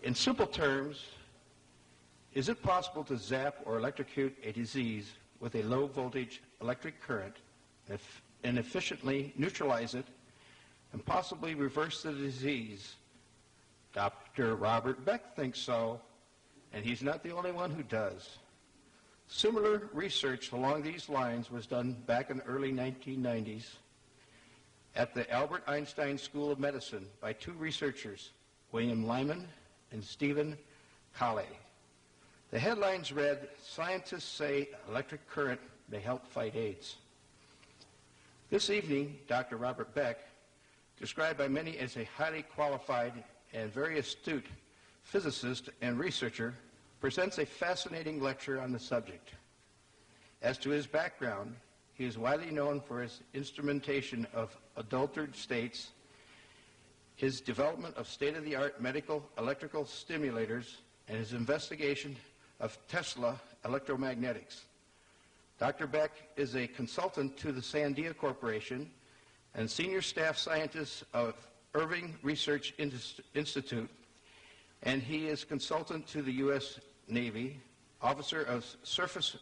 In simple terms, is it possible to zap or electrocute a disease with a low voltage electric current and efficiently neutralize it and possibly reverse the disease? Dr. Robert Beck thinks so, and he's not the only one who does. Similar research along these lines was done back in the early 1990s at the Albert Einstein School of Medicine by two researchers, William Lyman and Stephen Colley. The headlines read, "Scientists say electric current may help fight AIDS." This evening, Dr. Robert Beck, described by many as a highly qualified and very astute physicist and researcher, presents a fascinating lecture on the subject. As to his background, he is widely known for his instrumentation of adulterated states, his development of state-of-the-art medical electrical stimulators, and his investigation of Tesla electromagnetics. Dr. Beck is a consultant to the Sandia Corporation and senior staff scientist of Irving Research Institute, and he is consultant to the U.S. Navy, officer of surface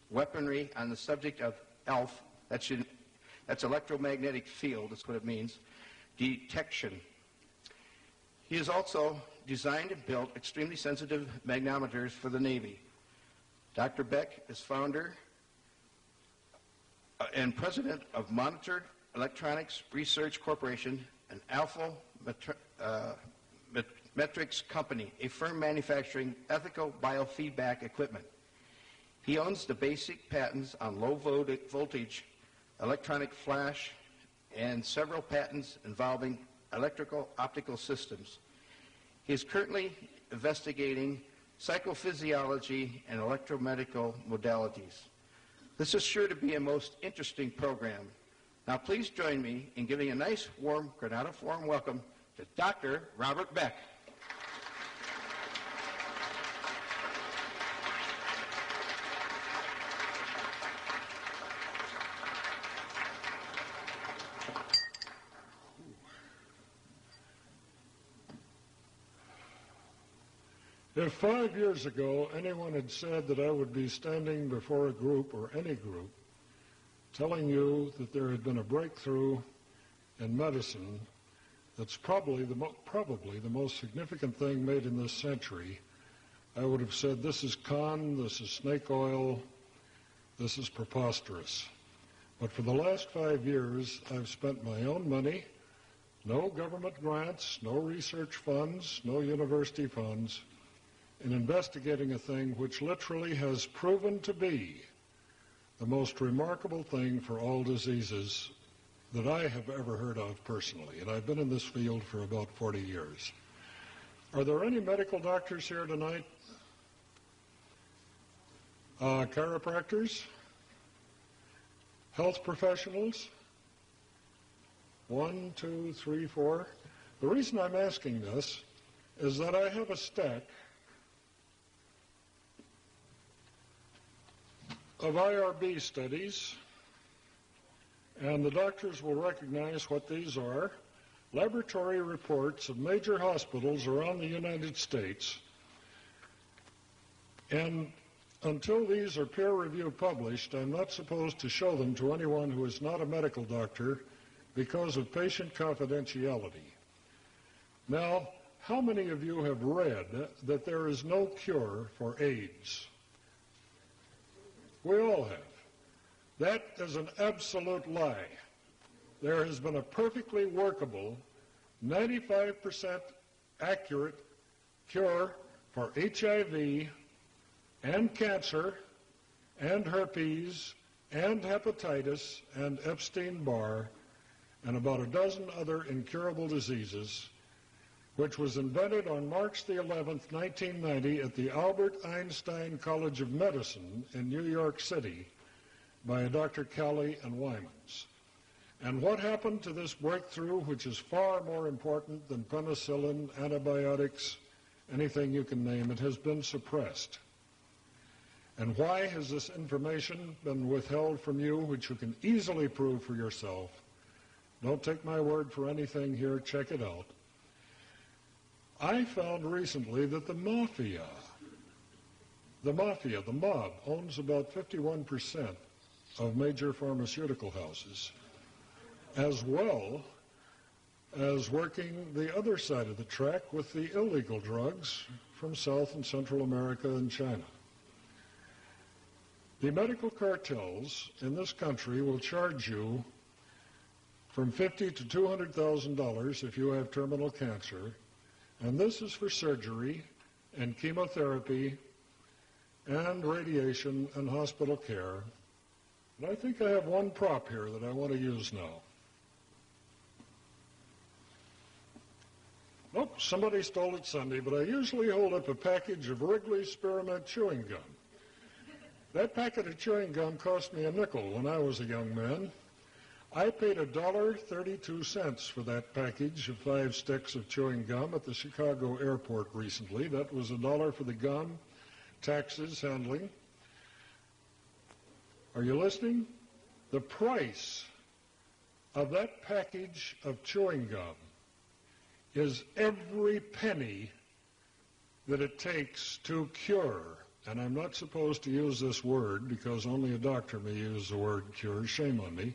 weaponry on the subject of ELF, that's electromagnetic field, that's what it means, detection. He has also designed and built extremely sensitive magnometers for the Navy. Dr. Beck is founder and president of Monitor Electronics Research Corporation, an Alpha Metrics company, a firm manufacturing ethical biofeedback equipment. He owns the basic patents on low voltage electronic flash and several patents involving electrical optical systems. He is currently investigating psychophysiology and electromedical modalities. This is sure to be a most interesting program. Now please join me in giving a nice, warm, granatiform welcome to Dr. Robert Beck. If 5 years ago anyone had said that I would be standing before a group, or any group, telling you that there had been a breakthrough in medicine that's probably the most significant thing made in this century, I would have said, this is con, this is snake oil, this is preposterous. But for the last 5 years, I've spent my own money, no government grants, no research funds, no university funds, in investigating a thing which literally has proven to be the most remarkable thing for all diseases that I have ever heard of personally, and I've been in this field for about 40 years. Are there any medical doctors here tonight? Chiropractors? Health professionals? 1, 2, 3, 4. The reason I'm asking this is that I have a stack of IRB studies, and the doctors will recognize what these are, laboratory reports of major hospitals around the United States. And until these are peer-reviewed published, I'm not supposed to show them to anyone who is not a medical doctor because of patient confidentiality. Now, how many of you have read that there is no cure for AIDS? We all have. That is an absolute lie. There has been a perfectly workable, 95% accurate cure for HIV and cancer and herpes and hepatitis and Epstein-Barr and about a dozen other incurable diseases, which was invented on March the 11th, 1990 at the Albert Einstein College of Medicine in New York City by a Dr. Kelly and Wymans. And what happened to this breakthrough, which is far more important than penicillin, antibiotics, anything you can name, it has been suppressed. And why has this information been withheld from you, which you can easily prove for yourself? Don't take my word for anything here, check it out. I found recently that the mob, owns about 51% of major pharmaceutical houses, as well as working the other side of the track with the illegal drugs from South and Central America and China. The medical cartels in this country will charge you from $50,000 to $200,000 if you have terminal cancer, and this is for surgery and chemotherapy and radiation and hospital care. And I think I have one prop here that I want to use now. Nope, somebody stole it Sunday, but I usually hold up a package of Wrigley's Spearmint chewing gum. That packet of chewing gum cost me a nickel when I was a young man. I paid $1.32 for that package of 5 sticks of chewing gum at the Chicago airport recently. That was $1 for the gum, taxes, handling. Are you listening? The price of that package of chewing gum is every penny that it takes to cure, and I'm not supposed to use this word because only a doctor may use the word cure, shame on me,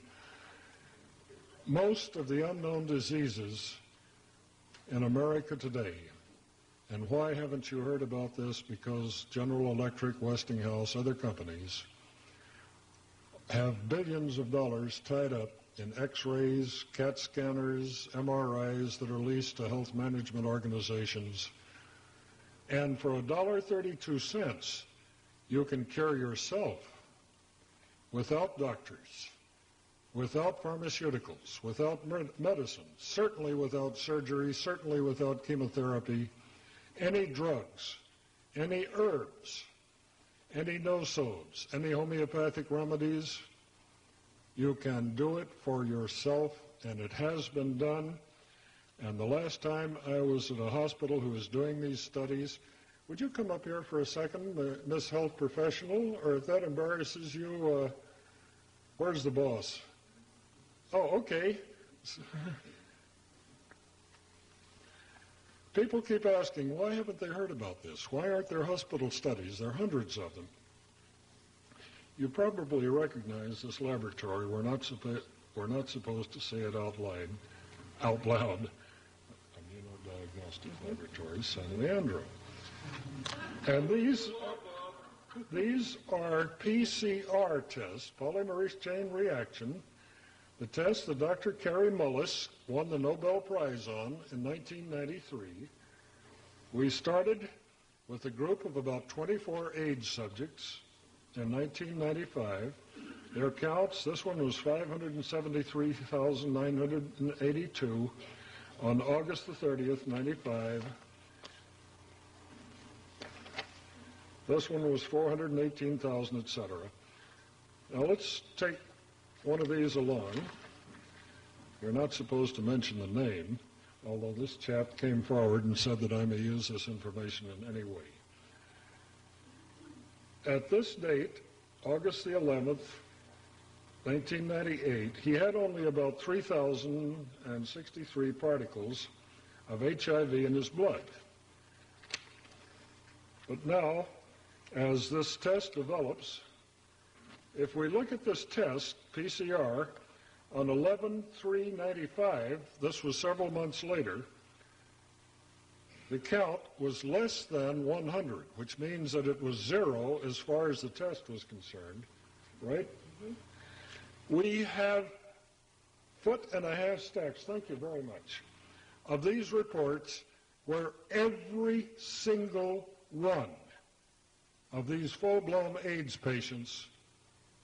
most of the unknown diseases in America today. And why haven't you heard about this? Because General Electric, Westinghouse, other companies have billions of dollars tied up in X-rays, CAT scanners, MRIs that are leased to health management organizations. And for $1.32, you can cure yourself without doctors, without pharmaceuticals, without medicine, certainly without surgery, certainly without chemotherapy, any drugs, any herbs, any no-sodes, any homeopathic remedies. You can do it for yourself, and it has been done. And the last time I was at a hospital who was doing these studies, would you come up here for a second, Miss Health Professional, or if that embarrasses you, where's the boss? Oh, okay. People keep asking, why haven't they heard about this? Why aren't there hospital studies? There are hundreds of them. You probably recognize this laboratory. We're not supposed to say it out loud. Immunodiagnostic Laboratory, San Leandro. And these are PCR tests, polymerase chain reaction, the test that Dr. Kary Mullis won the Nobel Prize on in 1993. We started with a group of about 24 AIDS subjects in 1995. Their counts, this one was 573,982 on August the 30th, 95. This one was 418,000, etc. Now let's take one of these along. You're not supposed to mention the name, although this chap came forward and said that I may use this information in any way. At this date, August the 11th, 1998, he had only about 3,063 particles of HIV in his blood. But now, as this test develops, if we look at this test, PCR, on 11/3/95, this was several months later, the count was less than 100, which means that it was 0 as far as the test was concerned, right? Mm-hmm. We have 1.5 stacks, thank you very much, of these reports where every single one of these full-blown AIDS patients,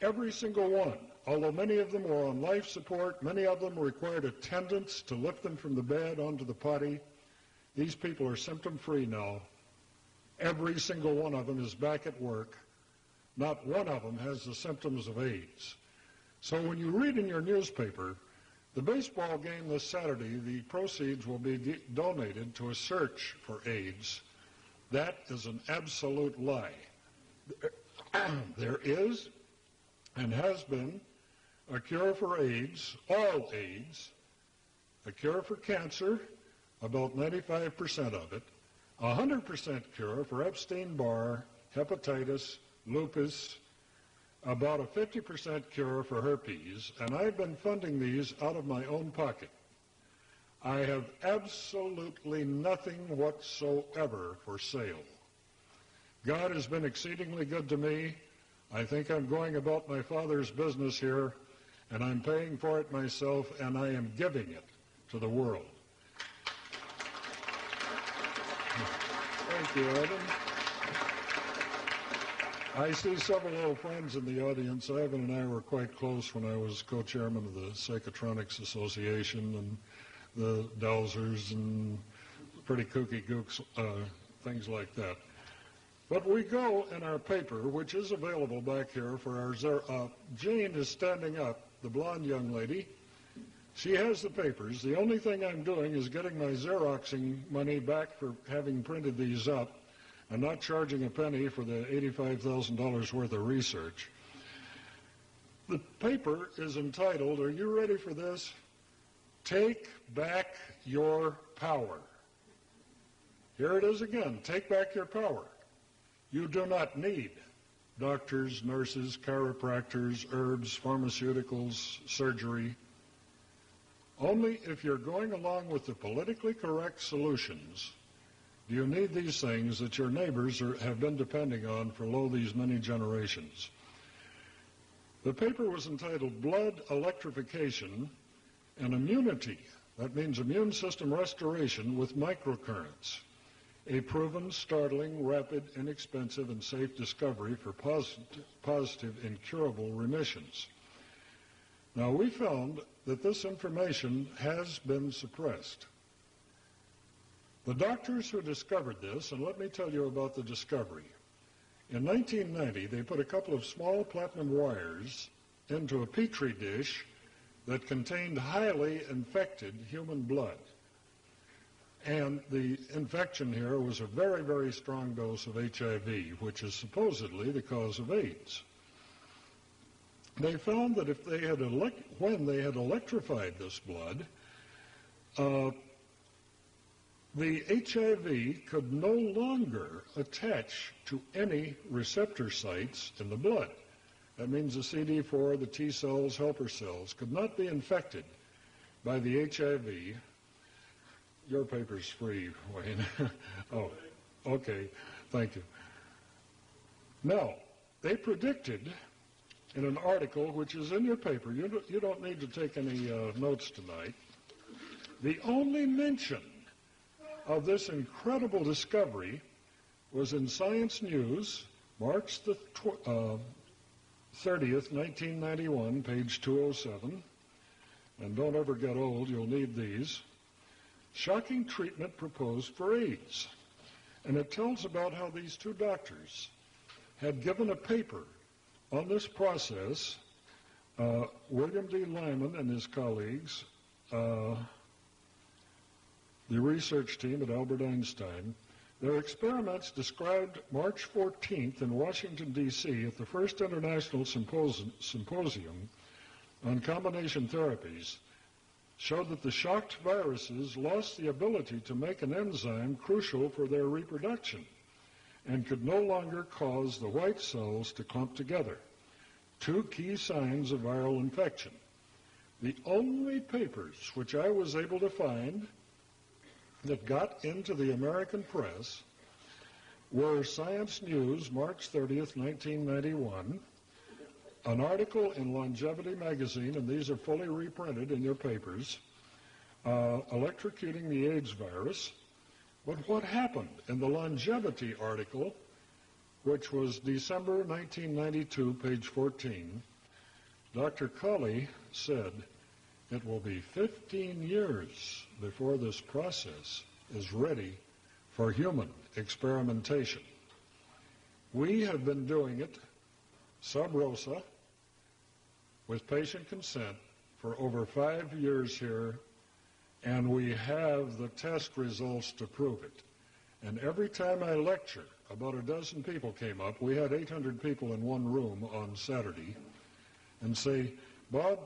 every single one, although many of them were on life support, many of them required attendants to lift them from the bed onto the potty. These people are symptom-free now. Every single one of them is back at work. Not one of them has the symptoms of AIDS. So when you read in your newspaper, the baseball game this Saturday, the proceeds will be donated to a search for AIDS, that is an absolute lie. There is and has been a cure for AIDS, all AIDS, a cure for cancer, about 95% of it, 100% cure for Epstein-Barr, hepatitis, lupus, about a 50% cure for herpes, and I've been funding these out of my own pocket. I have absolutely nothing whatsoever for sale. God has been exceedingly good to me. I think I'm going about my Father's business here, and I'm paying for it myself, and I am giving it to the world. Thank you, Ivan. I see several old friends in the audience. Ivan and I were quite close when I was co-chairman of the Psychotronics Association and the Dowsers and pretty kooky gooks, things like that. But we go in our paper, which is available back here for our Jane is standing up, the blonde young lady. She has the papers. The only thing I'm doing is getting my Xeroxing money back for having printed these up and not charging a penny for the $85,000 worth of research. The paper is entitled, are you ready for this? Take Back Your Power. Here it is again, take back your power. You do not need doctors, nurses, chiropractors, herbs, pharmaceuticals, surgery. Only if you're going along with the politically correct solutions do you need these things that your neighbors have been depending on for these many generations. The paper was entitled Blood Electrification and Immunity. That means immune system restoration with microcurrents. A proven, startling, rapid, inexpensive, and safe discovery for positive, incurable remissions. Now, we found that this information has been suppressed. The doctors who discovered this, and let me tell you about the discovery. In 1990, they put a couple of small platinum wires into a petri dish that contained highly infected human blood. And the infection here was a very, very strong dose of HIV, which is supposedly the cause of AIDS. They found that if they had when they had electrified this blood, the HIV could no longer attach to any receptor sites in the blood. That means the CD4, the T cells, helper cells, could not be infected by the HIV. Your paper's free, Wayne. Oh, okay. Thank you. Now, they predicted in an article, which is in your paper, you don't need to take any notes tonight, the only mention of this incredible discovery was in Science News, March the 30th, 1991, page 207. And don't ever get old, you'll need these. Shocking treatment proposed for AIDS. And it tells about how these two doctors had given a paper on this process. William D. Lyman and his colleagues, the research team at Albert Einstein, their experiments described March 14th in Washington, D.C. at the first International Symposium on Combination Therapies showed that the shocked viruses lost the ability to make an enzyme crucial for their reproduction and could no longer cause the white cells to clump together, two key signs of viral infection. The only papers which I was able to find that got into the American press were Science News, March 30th, 1991, an article in Longevity magazine, and these are fully reprinted in your papers, electrocuting the AIDS virus. But what happened in the Longevity article, which was December 1992, page 14, Dr. Colley said, it will be 15 years before this process is ready for human experimentation. We have been doing it sub rosa with patient consent for over 5 years here, and we have the test results to prove it. And every time I lecture, about a dozen people came up. We had 800 people in one room on Saturday, and say, Bob,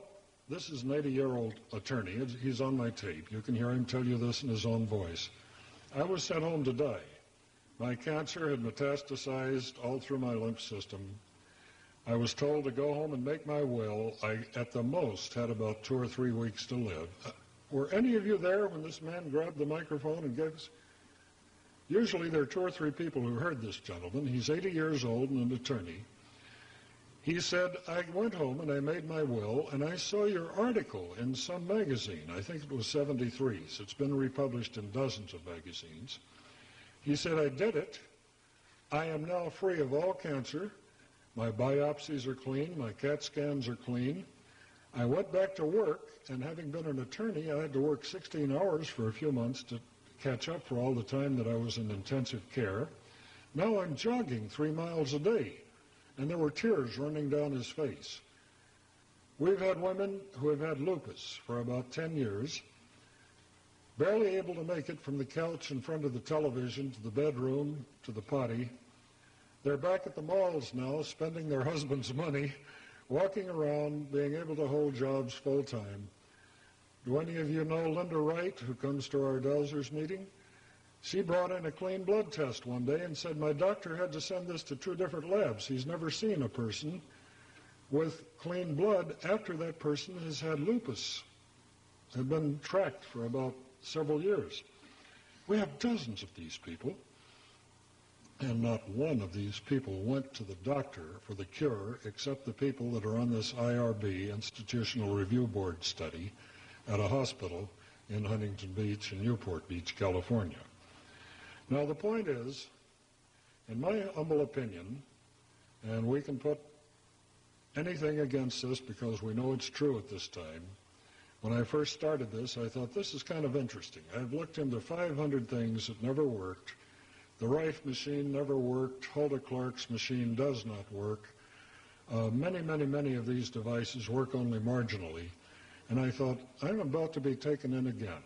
this is an 80-year-old attorney. He's on my tape. You can hear him tell you this in his own voice. I was sent home to die. My cancer had metastasized all through my lymph system. I was told to go home and make my will. I, at the most, had about 2 or 3 weeks to live. Were any of you there when this man grabbed the microphone and gave us? Usually there are 2 or 3 people who heard this gentleman. He's 80 years old and an attorney. He said, I went home and I made my will, and I saw your article in some magazine. I think it was 73's. It's been republished in dozens of magazines. He said, I did it. I am now free of all cancer. My biopsies are clean. My CAT scans are clean. I went back to work, and having been an attorney, I had to work 16 hours for a few months to catch up for all the time that I was in intensive care. Now I'm jogging 3 miles a day, and there were tears running down his face. We've had women who have had lupus for about 10 years, barely able to make it from the couch in front of the television to the bedroom to the potty. They're back at the malls now, spending their husband's money, walking around, being able to hold jobs full-time. Do any of you know Linda Wright, who comes to our Dowsers meeting? She brought in a clean blood test one day and said, my doctor had to send this to 2 different labs. He's never seen a person with clean blood after that person has had lupus. Had been tracked for about several years. We have dozens of these people, and not one of these people went to the doctor for the cure except the people that are on this IRB, Institutional Review Board study, at a hospital in Huntington Beach and Newport Beach, California. Now the point is, in my humble opinion, and we can put anything against this because we know it's true at this time, when I first started this, I thought this is kind of interesting. I've looked into 500 things that never worked. The Rife machine never worked. Hulda Clark's machine does not work. Many of these devices work only marginally. And I thought, I'm about to be taken in again.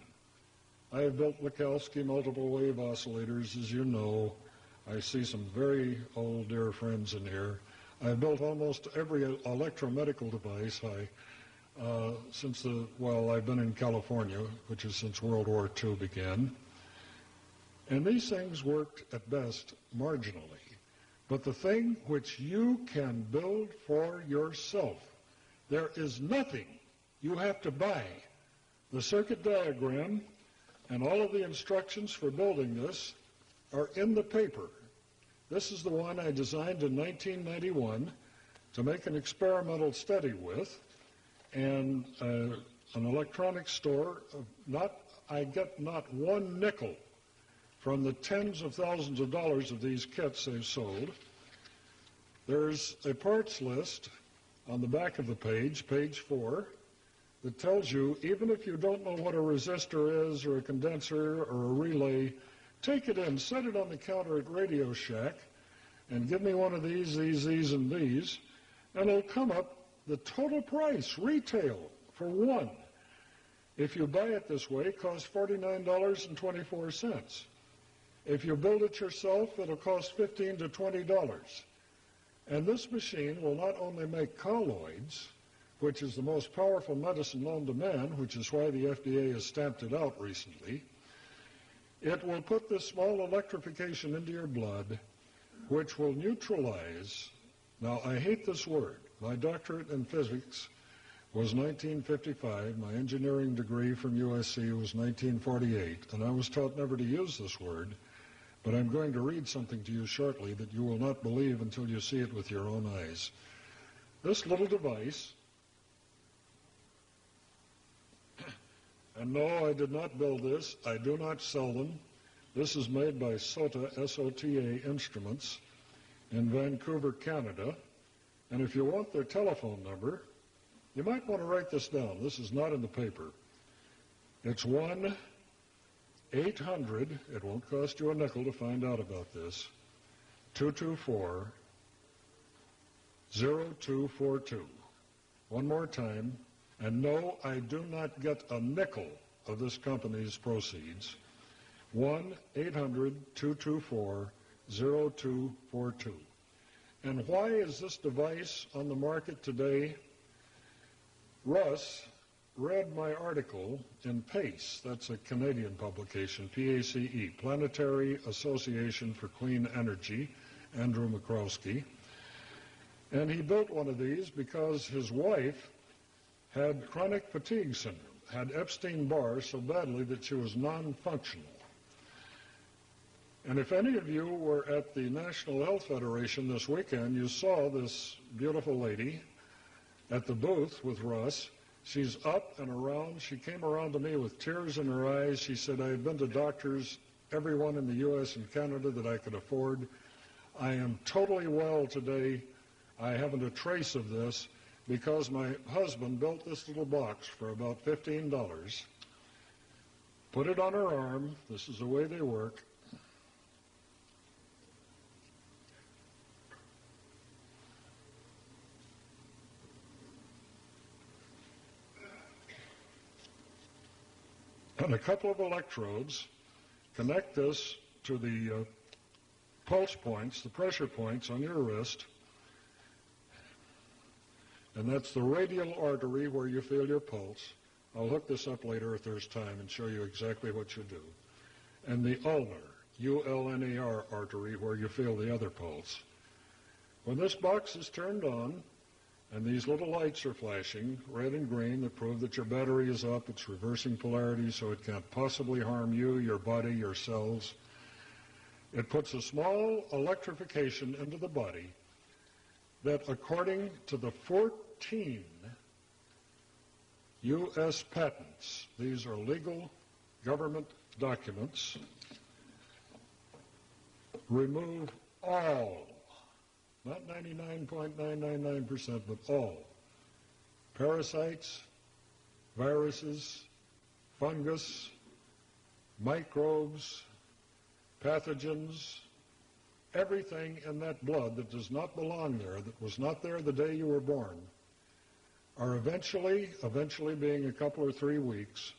I have built Mikulski multiple wave oscillators, as you know. I see some very old dear friends in here. I've built almost every electromedical device I've been in California, which is since World War II began. And these things worked at best marginally. But the thing which you can build for yourself, there is nothing you have to buy. The circuit diagram and all of the instructions for building this are in the paper. This is the one I designed in 1991 to make an experimental study with, and an electronics store. I get not one nickel from the tens of thousands of dollars of these kits they've sold. There's a parts list on the back of the page, page 4, that tells you, even if you don't know what a resistor is or a condenser or a relay, take it in, set it on the counter at Radio Shack, and give me one of these, and these, and it'll come up the total price, retail, for one. If you buy it this way, it costs $49.24. If you build it yourself, it'll cost $15 to $20. And this machine will not only make colloids, which is the most powerful medicine known to man, which is why the FDA has stamped it out recently. It will put this small electrification into your blood, which will neutralize. Now, I hate this word. My doctorate in physics was 1955. My engineering degree from USC was 1948, and I was taught never to use this word, but I'm going to read something to you shortly that you will not believe until you see it with your own eyes. This little device, and no, I did not build this. I do not sell them. This is made by SOTA, S-O-T-A Instruments in Vancouver, Canada. And if you want their telephone number, you might want to write this down. This is not in the paper. It's 1-800, it won't cost you a nickel to find out about this, 224-0242. One more time. And no, I do not get a nickel of this company's proceeds. 1-800-224-0242. And why is this device on the market today? Russ read my article in PACE, that's a Canadian publication, PACE, Planetary Association for Clean Energy, Andrew McCroskey, and he built one of these because his wife had chronic fatigue syndrome, had Epstein-Barr so badly that she was non-functional. And if any of you were at the National Health Federation this weekend, you saw this beautiful lady at the booth with Russ. She's up and around. She came around to me with tears in her eyes. She said, I've been to doctors, everyone in the U.S. and Canada that I could afford. I am totally well today. I haven't a trace of this because my husband built this little box for about $15, put it on her arm. This is the way they work. And a couple of electrodes connect this to the pulse points, the pressure points on your wrist. And that's the radial artery where you feel your pulse. I'll hook this up later if there's time and show you exactly what you do. And the ulnar, U-L-N-A-R artery where you feel the other pulse. When this box is turned on, and these little lights are flashing, red and green, that prove that your battery is up. It's reversing polarity so it can't possibly harm you, your body, your cells. It puts a small electrification into the body that, according to the 14 U.S. patents, these are legal government documents, remove all, not 99.999%, but all parasites, viruses, fungus, microbes, pathogens, everything in that blood that does not belong there, that was not there the day you were born, are eventually being a couple or 3 weeks,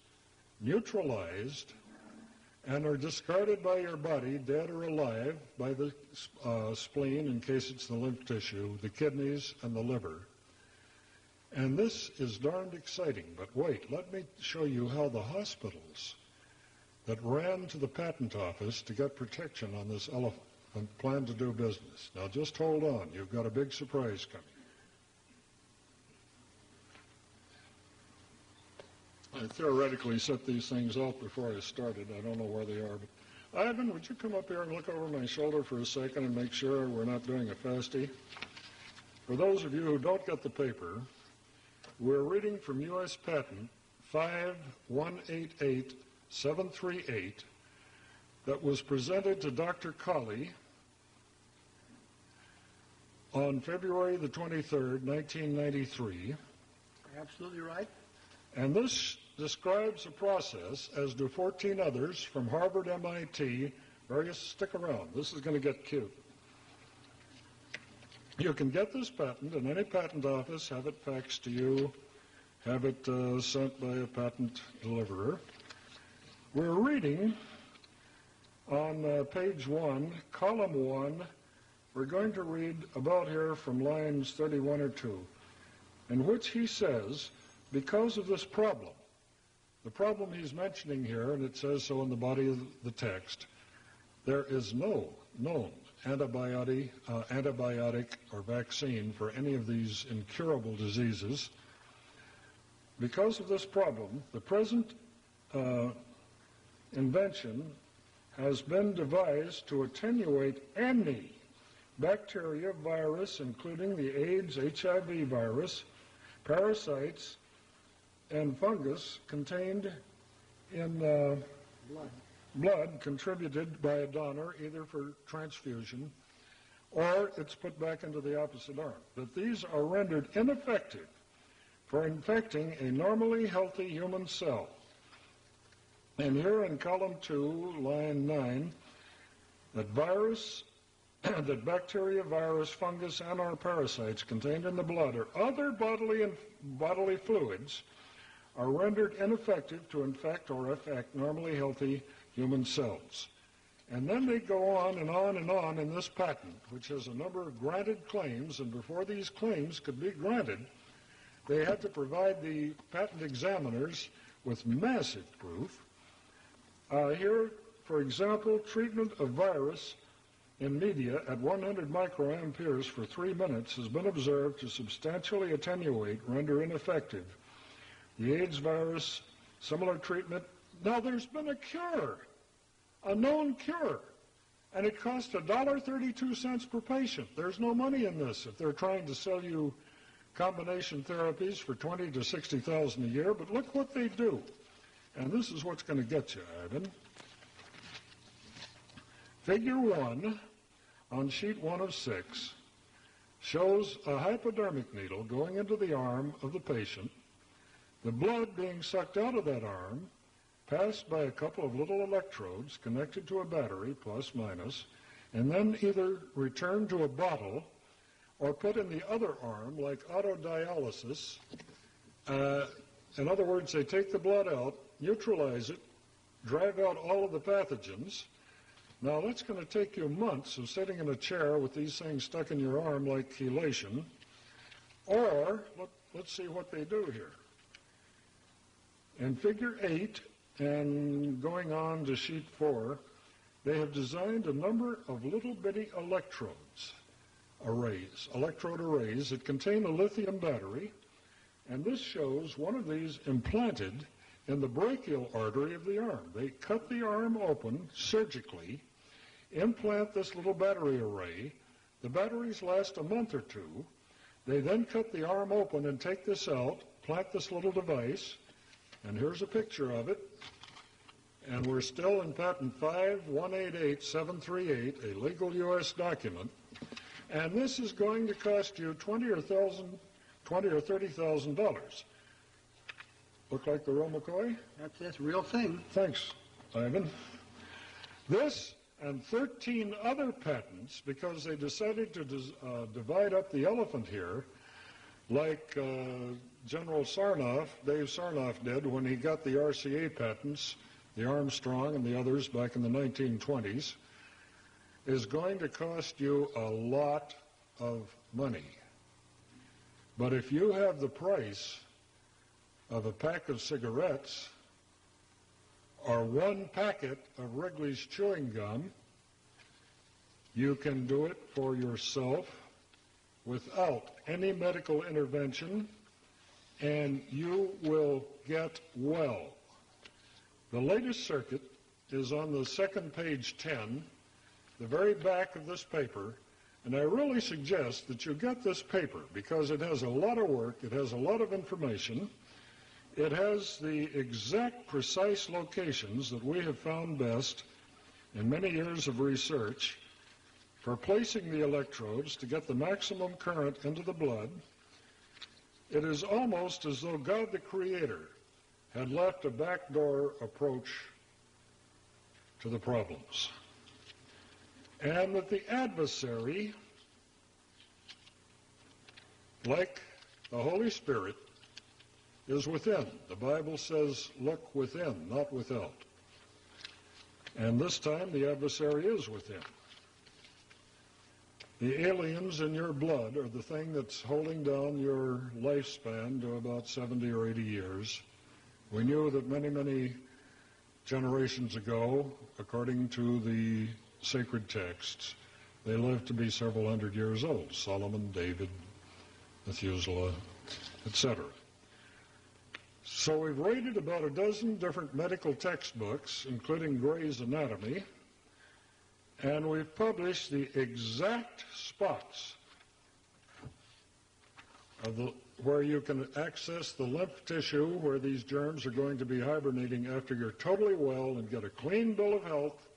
neutralized and are discarded by your body, dead or alive, by the spleen, in case it's the lymph tissue, the kidneys, and the liver. And this is darned exciting. But wait, let me show you how the hospitals that ran to the patent office to get protection on this elephant plan to do business. Now just hold on. You've got a big surprise coming. I theoretically set these things out before I started. I don't know where they are. But Ivan, would you come up here and look over my shoulder for a second and make sure we're not doing a fasty? For those of you who don't get the paper, we're reading from U.S. Patent 5188738 that was presented to Dr. Colley on February the 23rd, 1993. Absolutely right. And this describes a process, as do 14 others from Harvard, MIT, various. Stick around. This is going to get cute. You can get this patent in any patent office, have it faxed to you, have it sent by a patent deliverer. We're reading on page 1, column 1. We're going to read about here from lines 31 or 2, in which he says, because of this problem, the problem he's mentioning here, and it says so in the body of the text, there is no known antibiotic or vaccine for any of these incurable diseases. Because of this problem, the present invention has been devised to attenuate any bacteria, virus, including the AIDS, HIV virus, parasites, and fungus contained in blood contributed by a donor, either for transfusion or it's put back into the opposite arm. But these are rendered ineffective for infecting a normally healthy human cell. And here in column 2, line 9, that bacteria, virus, fungus, and or parasites contained in the blood or other bodily fluids are rendered ineffective to infect or affect normally healthy human cells. And then they go on and on and on in this patent, which has a number of granted claims, and before these claims could be granted, they had to provide the patent examiners with massive proof. Here, for example, treatment of virus in media at 100 microamperes for 3 minutes has been observed to substantially attenuate, render ineffective the AIDS virus. Similar treatment. Now, there's been a cure, a known cure, and it cost $1.32 per patient. There's no money in this if they're trying to sell you combination therapies for $20,000 to $60,000 a year, but look what they do. And this is what's going to get you, Ivan. Figure 1 on sheet 1 of 6 shows a hypodermic needle going into the arm of the patient, the blood being sucked out of that arm, passed by a couple of little electrodes connected to a battery, plus minus, and then either returned to a bottle or put in the other arm like autodialysis. In other words, they take the blood out, neutralize it, drive out all of the pathogens. Now, that's going to take you months of sitting in a chair with these things stuck in your arm like chelation. Or, let's see what they do here. In figure 8, and going on to sheet 4, they have designed a number of little bitty electrode arrays that contain a lithium battery, and this shows one of these implanted in the brachial artery of the arm. They cut the arm open surgically, implant this little battery array. The batteries last a month or two. They then cut the arm open and take this out, plant this little device, and here's a picture of it. And we're still in patent 5188738, a legal U.S. document. And this is going to cost you $20,000 or $30,000. Look like the real McCoy? That's a real thing. Thanks, Ivan. This and 13 other patents, because they decided to divide up the elephant here, like General Sarnoff, Dave Sarnoff did when he got the RCA patents, the Armstrong and the others back in the 1920s, is going to cost you a lot of money. But if you have the price of a pack of cigarettes or one packet of Wrigley's chewing gum, you can do it for yourself without any medical intervention, and you will get well. The latest circuit is on the second page 10, the very back of this paper, and I really suggest that you get this paper because it has a lot of work, it has a lot of information, it has the exact precise locations that we have found best in many years of research for placing the electrodes to get the maximum current into the blood. It is almost as though God the Creator had left a backdoor approach to the problems. And that the adversary, like the Holy Spirit, is within. The Bible says, look within, not without. And this time the adversary is within. The aliens in your blood are the thing that's holding down your lifespan to about 70 or 80 years. We knew that many, many generations ago, according to the sacred texts, they lived to be several hundred years old. Solomon, David, Methuselah, etc. So we've rated about a dozen different medical textbooks, including Gray's Anatomy, and we've published the exact spots of where you can access the lymph tissue where these germs are going to be hibernating after you're totally well and get a clean bill of health.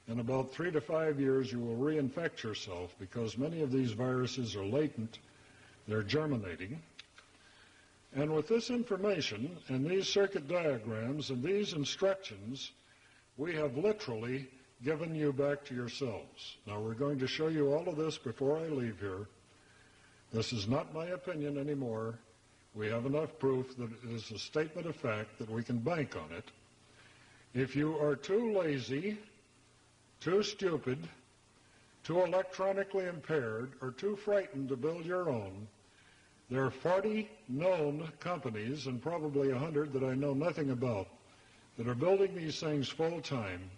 In about 3 to 5 years, you will reinfect yourself because many of these viruses are latent. They're germinating. And with this information and these circuit diagrams and these instructions, we have literally given you back to yourselves. Now, we're going to show you all of this before I leave here. This is not my opinion anymore. We have enough proof that it is a statement of fact that we can bank on it. If you are too lazy, too stupid, too electronically impaired, or too frightened to build your own, There are 40 known companies, and probably 100 that I know nothing about, that are building these things full-time,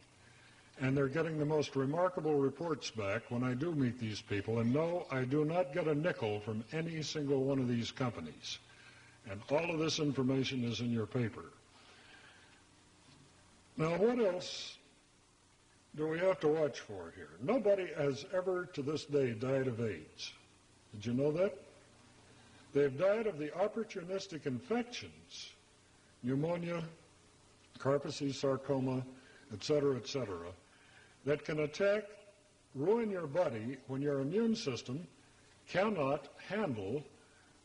and they're getting the most remarkable reports back when I do meet these people. And no, I do not get a nickel from any single one of these companies. And all of this information is in your paper. Now, what else do we have to watch for here? Nobody has ever to this day died of AIDS. Did you know that? They've died of the opportunistic infections, pneumonia, Kaposi sarcoma, etc., that can attack, ruin your body when your immune system cannot handle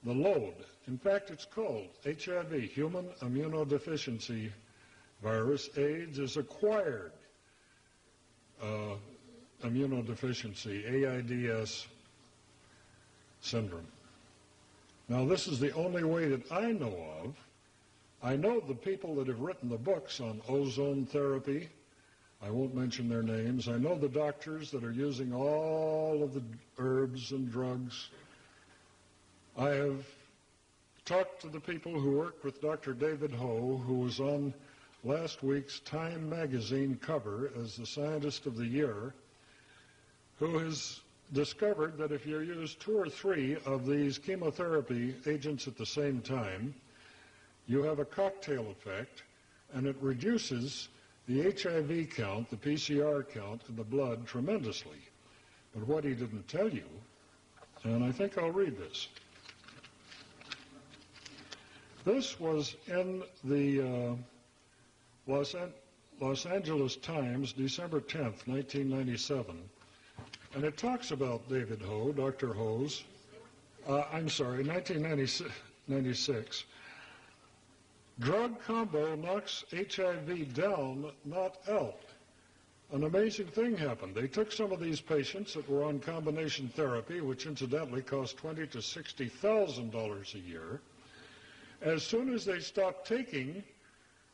the load. In fact, it's called HIV, human immunodeficiency virus. AIDS is acquired immunodeficiency, AIDS syndrome. Now, this is the only way that I know of. I know the people that have written the books on ozone therapy. I won't mention their names. I know the doctors that are using all of the herbs and drugs. I have talked to the people who work with Dr. David Ho, who was on last week's Time magazine cover as the Scientist of the Year, who has discovered that if you use 2 or 3 of these chemotherapy agents at the same time, you have a cocktail effect, and it reduces the HIV count, the PCR count in the blood tremendously. But what he didn't tell you, and I think I'll read this. This was in the Los Angeles Times, December 10th, 1997. And it talks about David Ho, Dr. Ho's, 1996. Drug combo knocks HIV down, not out. An amazing thing happened. They took some of these patients that were on combination therapy, which incidentally cost $20,000 to $60,000 a year. As soon as they stopped taking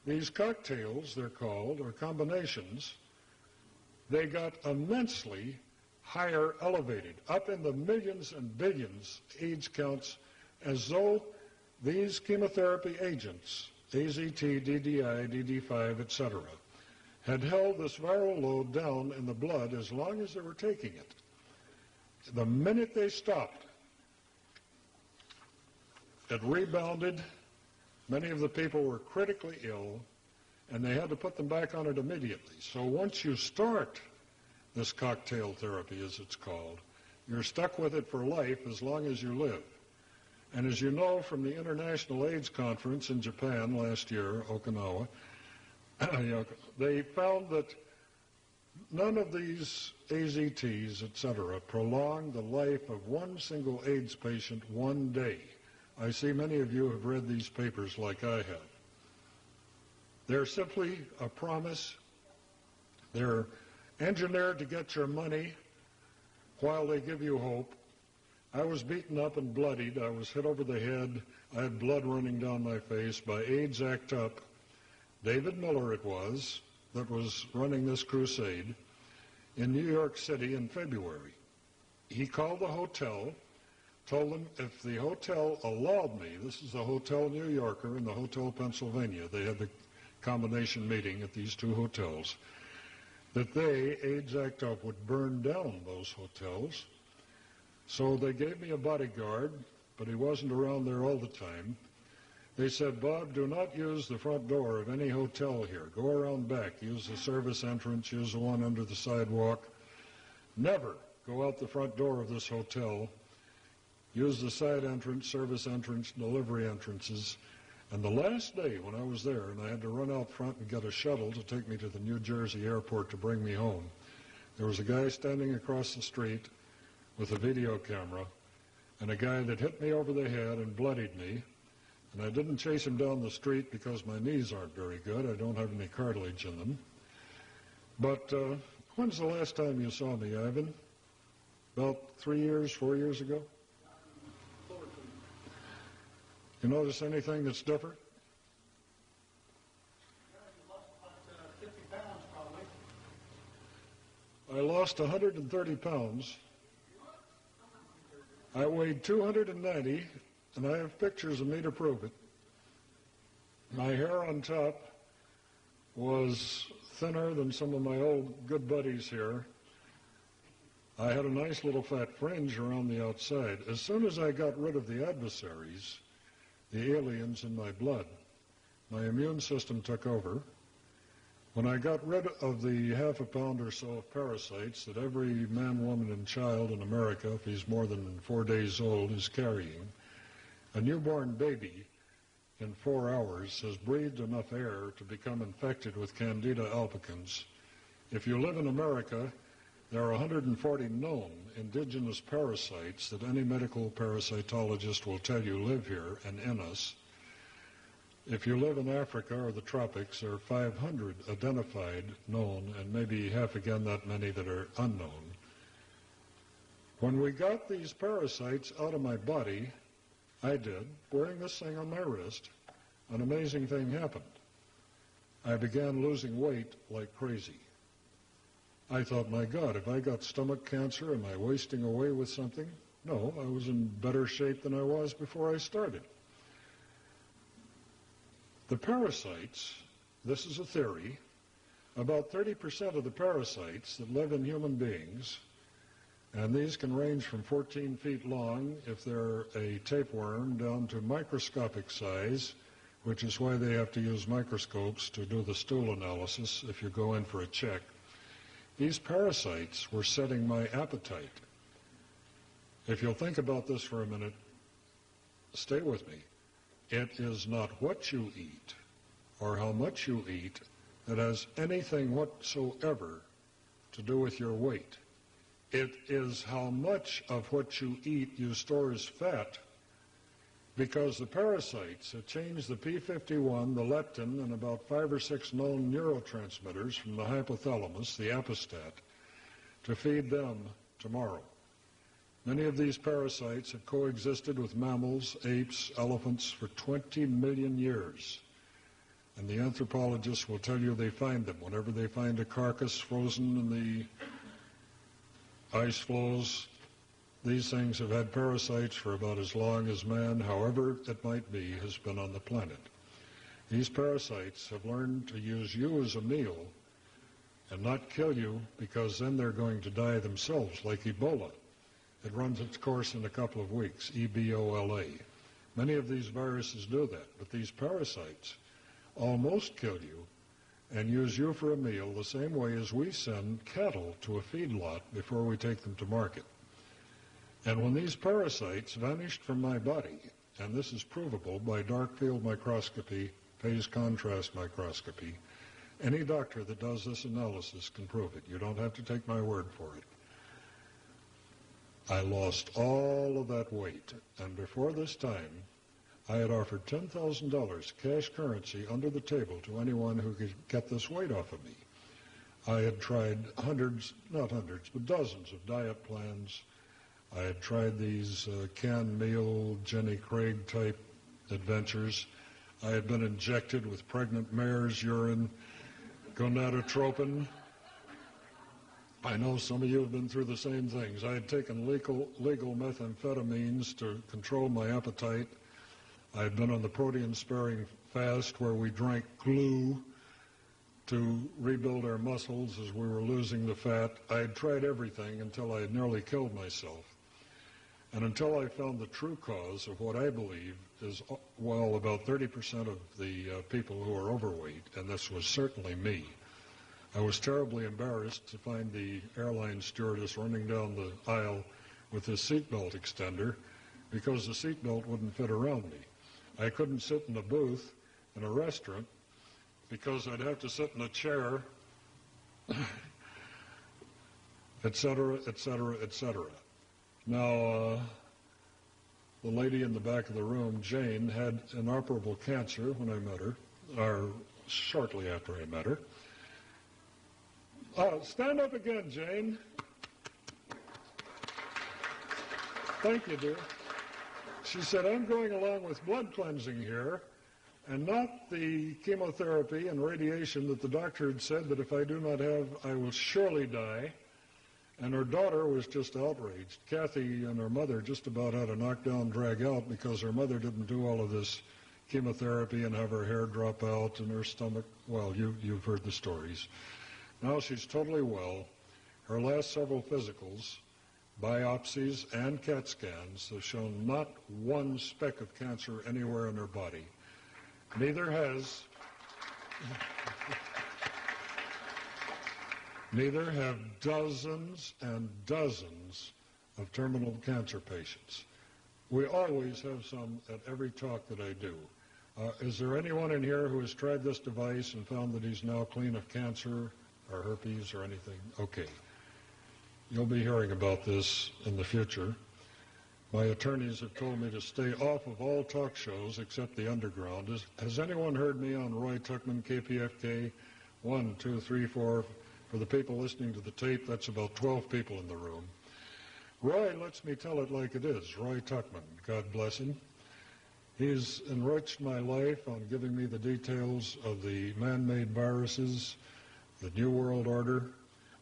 these cocktails, they're called, or combinations, they got immensely higher elevated, up in the millions and billions AIDS counts, as though these chemotherapy agents, AZT, DDI, DD5, etc., had held this viral load down in the blood as long as they were taking it. The minute they stopped, it rebounded. Many of the people were critically ill, and they had to put them back on it immediately. So once you start this cocktail therapy, as it's called, you're stuck with it for life as long as you live. And as you know from the International AIDS Conference in Japan last year, Okinawa, they found that none of these AZTs, etc., prolong the life of one single AIDS patient one day. I see many of you have read these papers like I have. They're simply a promise. They're engineered to get your money while they give you hope. I was beaten up and bloodied. I was hit over the head. I had blood running down my face by AIDS Act Up. David Miller it was that was running this crusade in New York City in February. He called the hotel, told them if the hotel allowed me, this is the Hotel New Yorker and the Hotel Pennsylvania, they had the combination meeting at these 2 hotels, that they, AIDS Act Up, would burn down those hotels. So they gave me a bodyguard, but he wasn't around there all the time. They said, Bob, do not use the front door of any hotel here. Go around back. Use the service entrance. Use the one under the sidewalk. Never go out the front door of this hotel. Use the side entrance, service entrance, delivery entrances. And the last day when I was there, and I had to run out front and get a shuttle to take me to the New Jersey airport to bring me home, there was a guy standing across the street with a video camera, and a guy that hit me over the head and bloodied me. And I didn't chase him down the street because my knees aren't very good. I don't have any cartilage in them. But when's the last time you saw me, Ivan? About 3 years, 4 years ago? You notice anything that's different? I lost 130 pounds. I weighed 290, and I have pictures of me to prove it. My hair on top was thinner than some of my old good buddies here. I had a nice little fat fringe around the outside. As soon as I got rid of the adversaries, the aliens in my blood, my immune system took over. When I got rid of the half a pound or so of parasites that every man, woman, and child in America, if he's more than 4 days old, is carrying, a newborn baby in 4 hours has breathed enough air to become infected with Candida albicans. If you live in America, there are 140 known indigenous parasites that any medical parasitologist will tell you live here and in us. If you live in Africa or the tropics, there are 500 identified, known, and maybe half again that many that are unknown. When we got these parasites out of my body, I did, wearing this thing on my wrist, an amazing thing happened. I began losing weight like crazy. I thought, my God, if I got stomach cancer, am I wasting away with something? No, I was in better shape than I was before I started. The parasites, this is a theory, about 30% of the parasites that live in human beings, and these can range from 14 feet long if they're a tapeworm down to microscopic size, which is why they have to use microscopes to do the stool analysis if you go in for a check. These parasites were setting my appetite. If you'll think about this for a minute, stay with me. It is not what you eat or how much you eat that has anything whatsoever to do with your weight. It is how much of what you eat you store as fat, because the parasites have changed the P51, the leptin, and about 5 or 6 known neurotransmitters from the hypothalamus, the apostat, to feed them tomorrow. Many of these parasites have coexisted with mammals, apes, elephants for 20 million years. And the anthropologists will tell you they find them. Whenever they find a carcass frozen in the ice floes, these things have had parasites for about as long as man, however it might be, has been on the planet. These parasites have learned to use you as a meal and not kill you, because then they're going to die themselves, like Ebola. It runs its course in a couple of weeks, Ebola. Many of these viruses do that, but these parasites almost kill you and use you for a meal the same way as we send cattle to a feedlot before we take them to market. And when these parasites vanished from my body, and this is provable by dark field microscopy, phase contrast microscopy, any doctor that does this analysis can prove it. You don't have to take my word for it. I lost all of that weight, and before this time, I had offered $10,000 cash currency under the table to anyone who could get this weight off of me. I had tried hundreds, not hundreds, but dozens of diet plans. I had tried these canned meal, Jenny Craig type adventures. I had been injected with pregnant mare's urine, gonadotropin. I know some of you have been through the same things. I had taken legal methamphetamines to control my appetite. I had been on the protein-sparing fast where we drank glue to rebuild our muscles as we were losing the fat. I had tried everything until I had nearly killed myself. And until I found the true cause of what I believe is, well, about 30% of the people who are overweight, and this was certainly me. I was terribly embarrassed to find the airline stewardess running down the aisle with his seatbelt extender because the seatbelt wouldn't fit around me. I couldn't sit in a booth in a restaurant because I'd have to sit in a chair, et cetera, et cetera, et cetera. Now, the lady in the back of the room, Jane, had inoperable cancer when I met her, or shortly after I met her. Stand up again, Jane. Thank you, dear. She said, I'm going along with blood cleansing here, and not the chemotherapy and radiation that the doctor had said that if I do not have, I will surely die. And her daughter was just outraged. Kathy and her mother just about had a knockdown drag out because her mother didn't do all of this chemotherapy and have her hair drop out and her stomach. Well, you've heard the stories. Now she's totally well. Her last several physicals, biopsies, and CAT scans have shown not one speck of cancer anywhere in her body. Neither have dozens and dozens of terminal cancer patients. We always have some at every talk that I do. Is there anyone in here who has tried this device and found that he's now clean of cancer or herpes or anything? Okay. You'll be hearing about this in the future. My attorneys have told me to stay off of all talk shows except the underground. Has anyone heard me on Roy Tuckman, KPFK? 1, 2, 3, 4. For the people listening to the tape, that's about 12 people in the room. Roy lets me tell it like it is. Roy Tuckman, God bless him. He's enriched my life on giving me the details of the man-made viruses, the New World Order.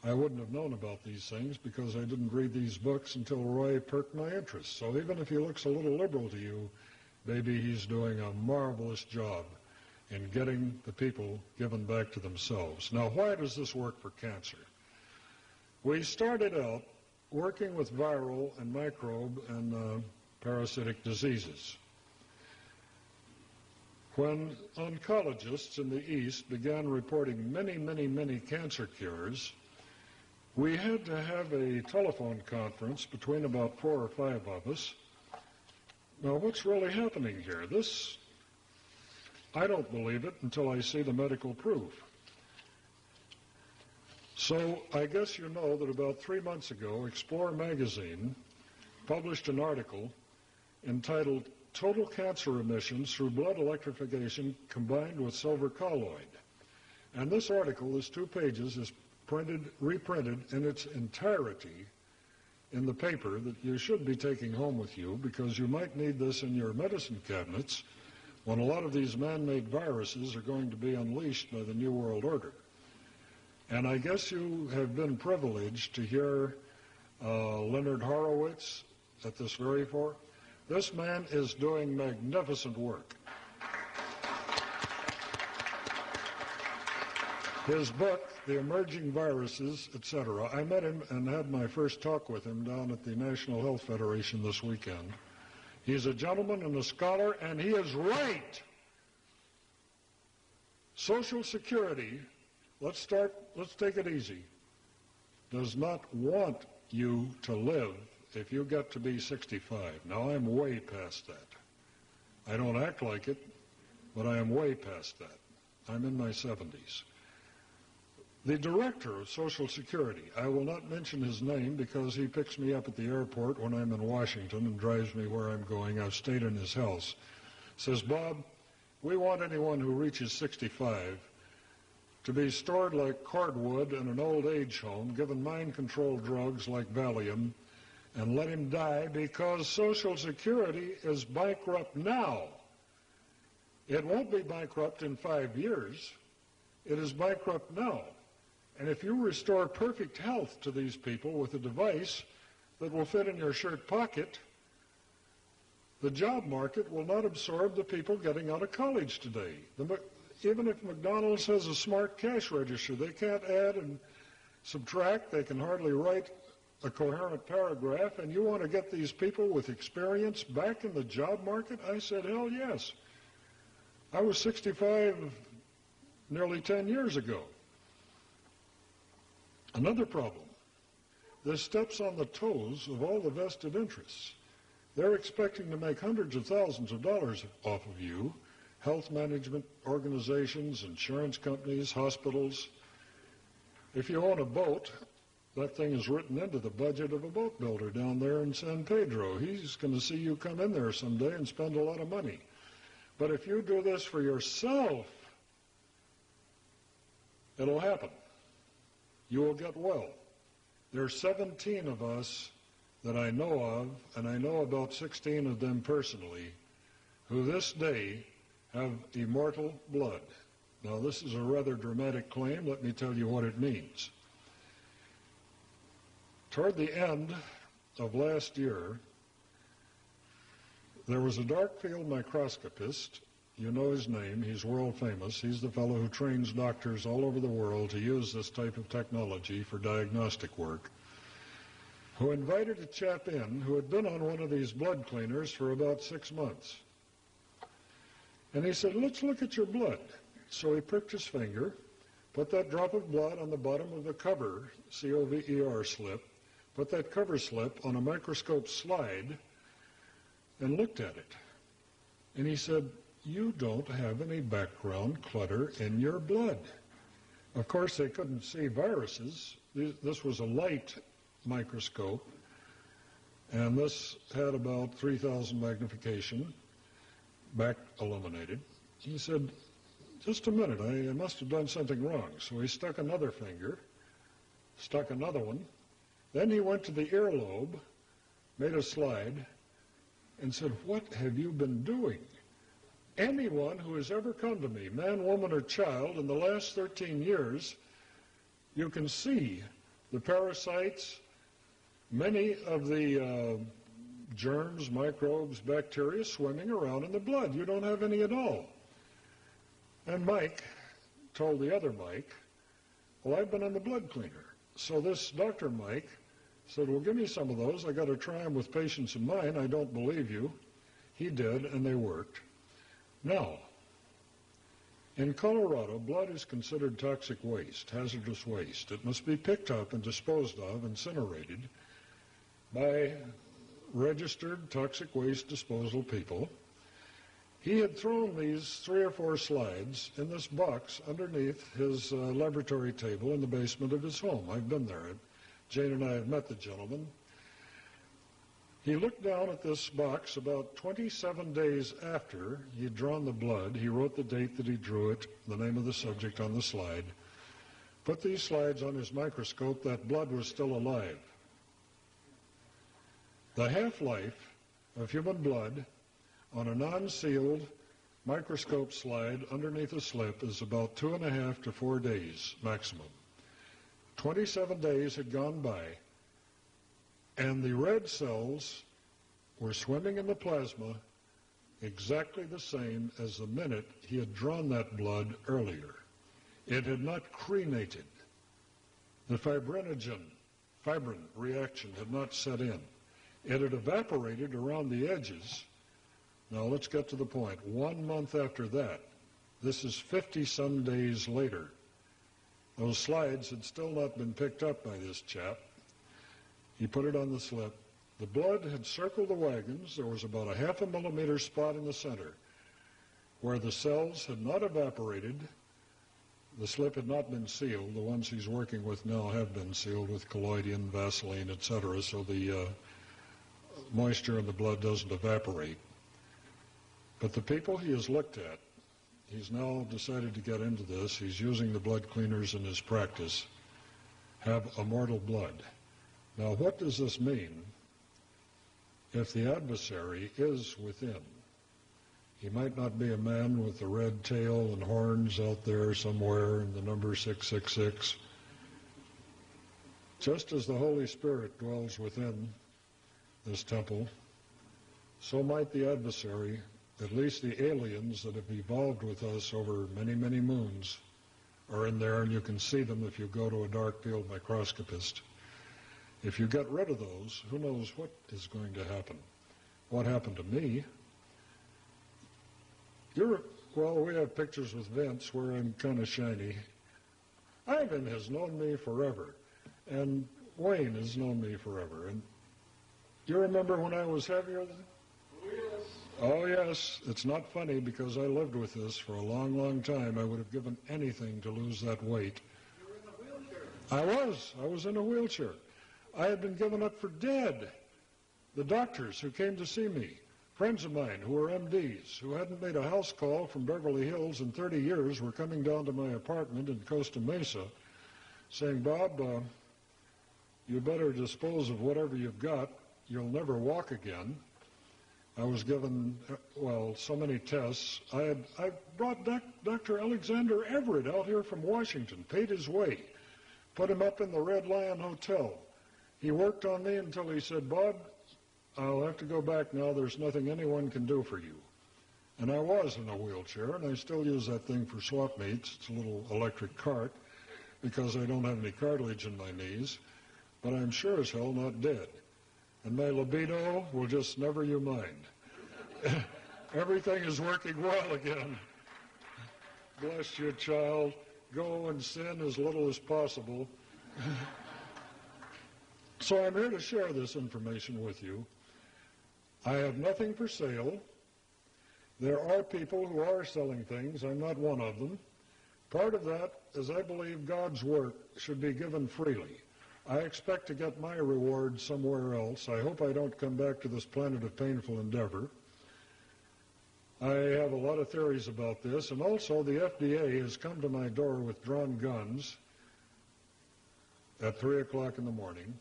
I wouldn't have known about these things because I didn't read these books until Roy perked my interest. So even if he looks a little liberal to you, maybe he's doing a marvelous job in getting the people given back to themselves. Now, why does this work for cancer? We started out working with viral and microbe and parasitic diseases. When oncologists in the East began reporting many cancer cures, we had to have a telephone conference between about 4 or 5 of us. Now, what's really happening here? I don't believe it until I see the medical proof. So I guess you know that about 3 months ago, Explorer magazine published an article entitled Total Cancer Remissions Through Blood Electrification Combined with Silver Colloid. And this article is 2 pages, is reprinted in its entirety in the paper that you should be taking home with you because you might need this in your medicine cabinets when a lot of these man-made viruses are going to be unleashed by the New World Order. And I guess you have been privileged to hear Leonard Horowitz at this very fore. This man is doing magnificent work. His book, The Emerging Viruses, etc., I met him and had my first talk with him down at the National Health Federation this weekend. He's a gentleman and a scholar, and he is right. Social Security, let's take it easy, does not want you to live if you get to be 65. Now, I'm way past that. I don't act like it, but I am way past that. I'm in my 70s. The director of Social Security, I will not mention his name because he picks me up at the airport when I'm in Washington and drives me where I'm going. I've stayed in his house. Says, Bob, we want anyone who reaches 65 to be stored like cordwood in an old age home, given mind-controlled drugs like Valium, and let him die because Social Security is bankrupt now. It won't be bankrupt in 5 years. It is bankrupt now. And if you restore perfect health to these people with a device that will fit in your shirt pocket, the job market will not absorb the people getting out of college today. Even if McDonald's has a smart cash register, they can't add and subtract. They can hardly write a coherent paragraph. And you want to get these people with experience back in the job market? I said, hell yes. I was 65 nearly 10 years ago. Another problem, this steps on the toes of all the vested interests. They're expecting to make hundreds of thousands of dollars off of you, health management organizations, insurance companies, hospitals. If you own a boat, that thing is written into the budget of a boat builder down there in San Pedro. He's going to see you come in there someday and spend a lot of money. But if you do this for yourself, it'll happen. You will get well. There are 17 of us that I know of, and I know about 16 of them personally, who this day have immortal blood. Now, this is a rather dramatic claim. Let me tell you what it means. toward the end of last year, there was a dark field microscopist. You know his name. He's world famous. He's the fellow who trains doctors all over the world to use this type of technology for diagnostic work, who invited a chap in who had been on one of these blood cleaners for about 6 months. And he said, let's look at your blood. So he pricked his finger, put that drop of blood on the bottom of the cover, C-O-V-E-R slip, put that cover slip on a microscope slide, and looked at it. And he said, you don't have any background clutter in your blood. Of course, they couldn't see viruses. This was a light microscope, and this had about 3,000 magnification, back illuminated. He said, just a minute, I must have done something wrong. So he stuck another finger, stuck another one. Then he went to the earlobe, made a slide, and said, what have you been doing? Anyone who has ever come to me, man, woman, or child, in the last 13 years, you can see the parasites, many of the germs, microbes, bacteria swimming around in the blood. You don't have any at all. And Mike told the other Mike, well, I've been on the blood cleaner. So this Dr. Mike said, well, give me some of those. I got to try them with patients of mine. I don't believe you. He did, and they worked. Now, in Colorado, blood is considered toxic waste, hazardous waste. It must be picked up and disposed of, incinerated, by registered toxic waste disposal people. He had thrown these 3 or 4 slides in this box underneath his laboratory table in the basement of his home. I've been there. Jane and I have met the gentleman. He looked down at this box about 27 days after he had drawn the blood. He wrote the date that he drew it, the name of the subject on the slide, put these slides on his microscope. That blood was still alive. The half-life of human blood on a non-sealed microscope slide underneath a slip is about 2.5 to 4 days maximum. 27 days had gone by, and the red cells were swimming in the plasma exactly the same as the minute he had drawn that blood earlier. It had not crenated. The fibrin reaction had not set in. It had evaporated around the edges. Now let's get to the point. 1 month after that, this is 50-some days later, those slides had still not been picked up by this chap. He put it on the slip. The blood had circled the wagons. There was about a 0.5 millimeter spot in the center where the cells had not evaporated. The slip had not been sealed. The ones he's working with now have been sealed with colloidin, Vaseline, etc., so the moisture in the blood doesn't evaporate. But the people he has looked at, he's now decided to get into this. He's using the blood cleaners in his practice, have immortal blood. Now, what does this mean if the adversary is within? He might not be a man with a red tail and horns out there somewhere in the number 666. Just as the Holy Spirit dwells within this temple, so might the adversary, at least the aliens that have evolved with us over many, many moons, are in there, and you can see them if you go to a dark field microscopist. If you get rid of those, who knows what is going to happen? What happened to me? Well, we have pictures with Vince where I'm kind of shiny. Ivan has known me forever, and Wayne has known me forever. And you remember when I was heavier then? Oh, yes. Oh, yes. It's not funny because I lived with this for a long, long time. I would have given anything to lose that weight. You were in a wheelchair. I was in a wheelchair. I had been given up for dead. The doctors who came to see me, friends of mine who were MDs, who hadn't made a house call from Beverly Hills in 30 years, were coming down to my apartment in Costa Mesa saying, Bob, you better dispose of whatever you've got. You'll never walk again. I was given, so many tests. I brought Dr. Alexander Everett out here from Washington, paid his way, put him up in the Red Lion Hotel. He worked on me until he said, "Bob, I'll have to go back now. There's nothing anyone can do for you." And I was in a wheelchair, and I still use that thing for swap meets. It's a little electric cart because I don't have any cartilage in my knees, but I'm sure as hell not dead. And my libido will just never you mind. Everything is working well again. Bless you, child. Go and sin as little as possible. So I'm here to share this information with you. I have nothing for sale. There are people who are selling things. I'm not one of them. Part of that is I believe God's work should be given freely. I expect to get my reward somewhere else. I hope I don't come back to this planet of painful endeavor. I have a lot of theories about this, and also the FDA has come to my door with drawn guns at 3 o'clock in the morning.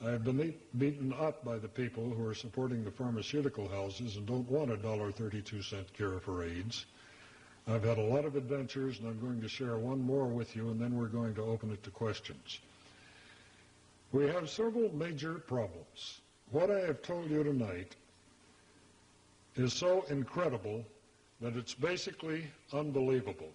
I have been beaten up by the people who are supporting the pharmaceutical houses and don't want a $1.32 cure for AIDS. I've had a lot of adventures, and I'm going to share one more with you, and then we're going to open it to questions. We have several major problems. What I have told you tonight is so incredible that it's basically unbelievable.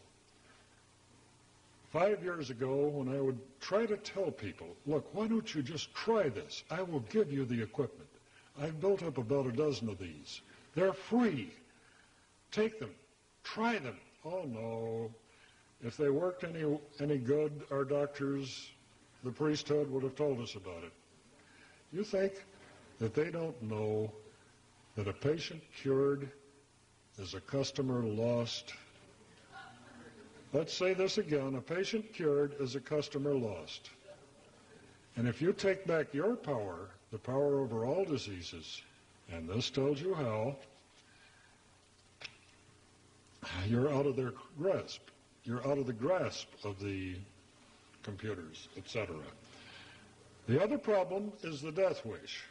5 years ago, when I would try to tell people, look, why don't you just try this? I will give you the equipment. I've built up about a dozen of these. They're free. Take them. Try them. Oh, no. If they worked any good, our doctors, the priesthood would have told us about it. You think that they don't know that a patient cured is a customer lost? Let's say this again. A patient cured is a customer lost. And if you take back your power, the power over all diseases, and this tells you how, you're out of their grasp. You're out of the grasp of the computers, etc. The other problem is the death wish.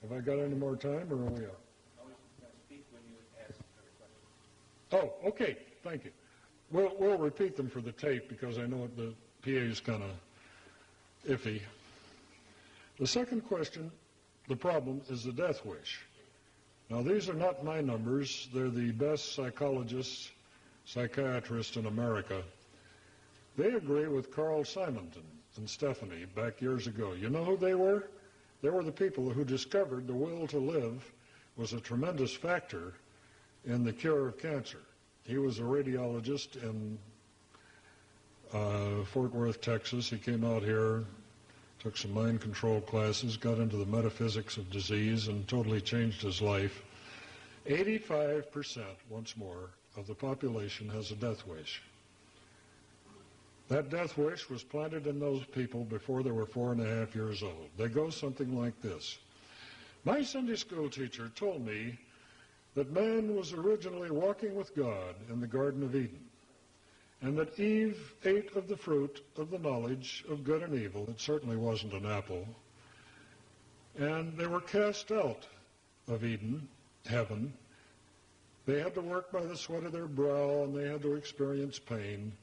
Have I got any more time, or are we up? Oh, okay. Thank you. We'll repeat them for the tape because I know the PA is kind of iffy. The second question, the problem, is the death wish. Now, these are not my numbers. They're the best psychologists, psychiatrists in America. They agree with Carl Simonton and Stephanie back years ago. You know who they were? They were the people who discovered the will to live was a tremendous factor in the cure of cancer. He was a radiologist in Fort Worth, Texas. He came out here, took some mind control classes, got into the metaphysics of disease, and totally changed his life. 85%, once more, of the population has a death wish. That death wish was planted in those people before they were 4.5 years old. They go something like this. My Sunday school teacher told me that man was originally walking with God in the Garden of Eden, and that Eve ate of the fruit of the knowledge of good and evil. It certainly wasn't an apple. And they were cast out of Eden, heaven. They had to work by the sweat of their brow, and they had to experience pain.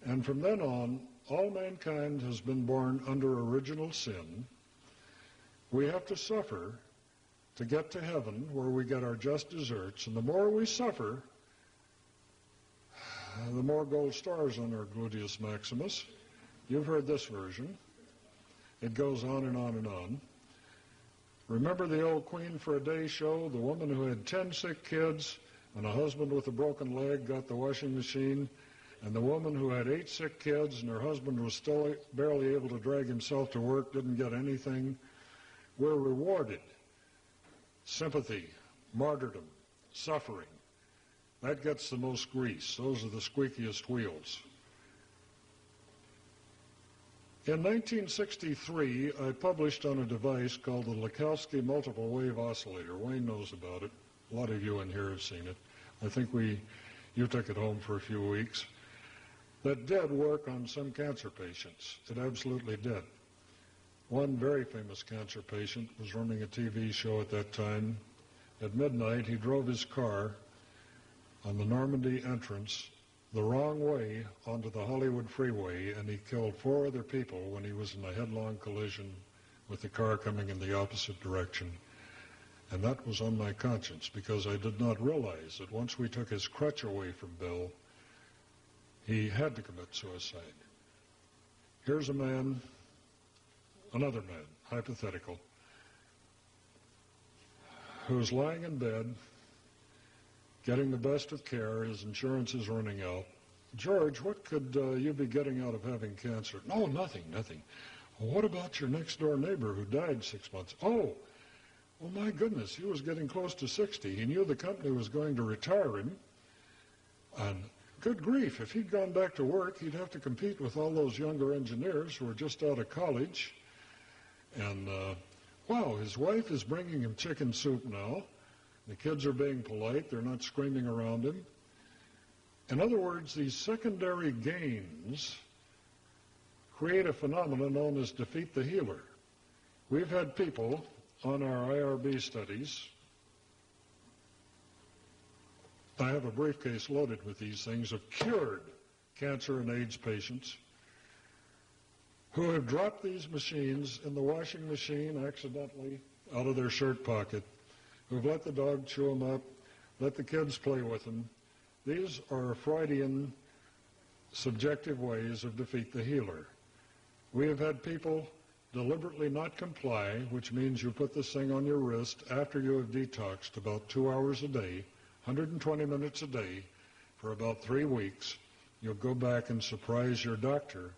And from then on, all mankind has been born under original sin. We have to suffer to get to heaven, where we get our just deserts. And the more we suffer, the more gold stars on our gluteus maximus. You've heard this version. It goes on and on and on. Remember the old Queen for a Day show? The woman who had 10 sick kids and a husband with a broken leg got the washing machine, and the woman who had 8 sick kids and her husband was still barely able to drag himself to work didn't get anything. We're rewarded. Sympathy, martyrdom, suffering. That gets the most grease. Those are the squeakiest wheels. In 1963, I published on a device called the Lakowski Multiple Wave Oscillator. Wayne knows about it. A lot of you in here have seen it. I think you took it home for a few weeks. That did work on some cancer patients. It absolutely did. One very famous cancer patient was running a TV show at that time. At midnight, he drove his car on the Normandy entrance the wrong way onto the Hollywood freeway, and he killed 4 other people when he was in a headlong collision with the car coming in the opposite direction. And that was on my conscience because I did not realize that once we took his crutch away from Bill, he had to commit suicide. Here's a man, another man, hypothetical, who's lying in bed, getting the best of care. His insurance is running out. George, what could you be getting out of having cancer? No, nothing. Well, what about your next-door neighbor who died 6 months? Oh, my goodness, he was getting close to 60. He knew the company was going to retire him. And good grief, if he'd gone back to work, he'd have to compete with all those younger engineers who were just out of college. And, wow, his wife is bringing him chicken soup now. The kids are being polite. They're not screaming around him. In other words, these secondary gains create a phenomenon known as defeat the healer. We've had people on our IRB studies. I have a briefcase loaded with these things of cured cancer and AIDS patients who have dropped these machines in the washing machine accidentally out of their shirt pocket, who've let the dog chew them up, let the kids play with them. These are Freudian subjective ways of defeat the healer. We have had people deliberately not comply, which means you put this thing on your wrist after you have detoxed about 2 hours a day, 120 minutes a day, for about 3 weeks. You'll go back and surprise your doctor,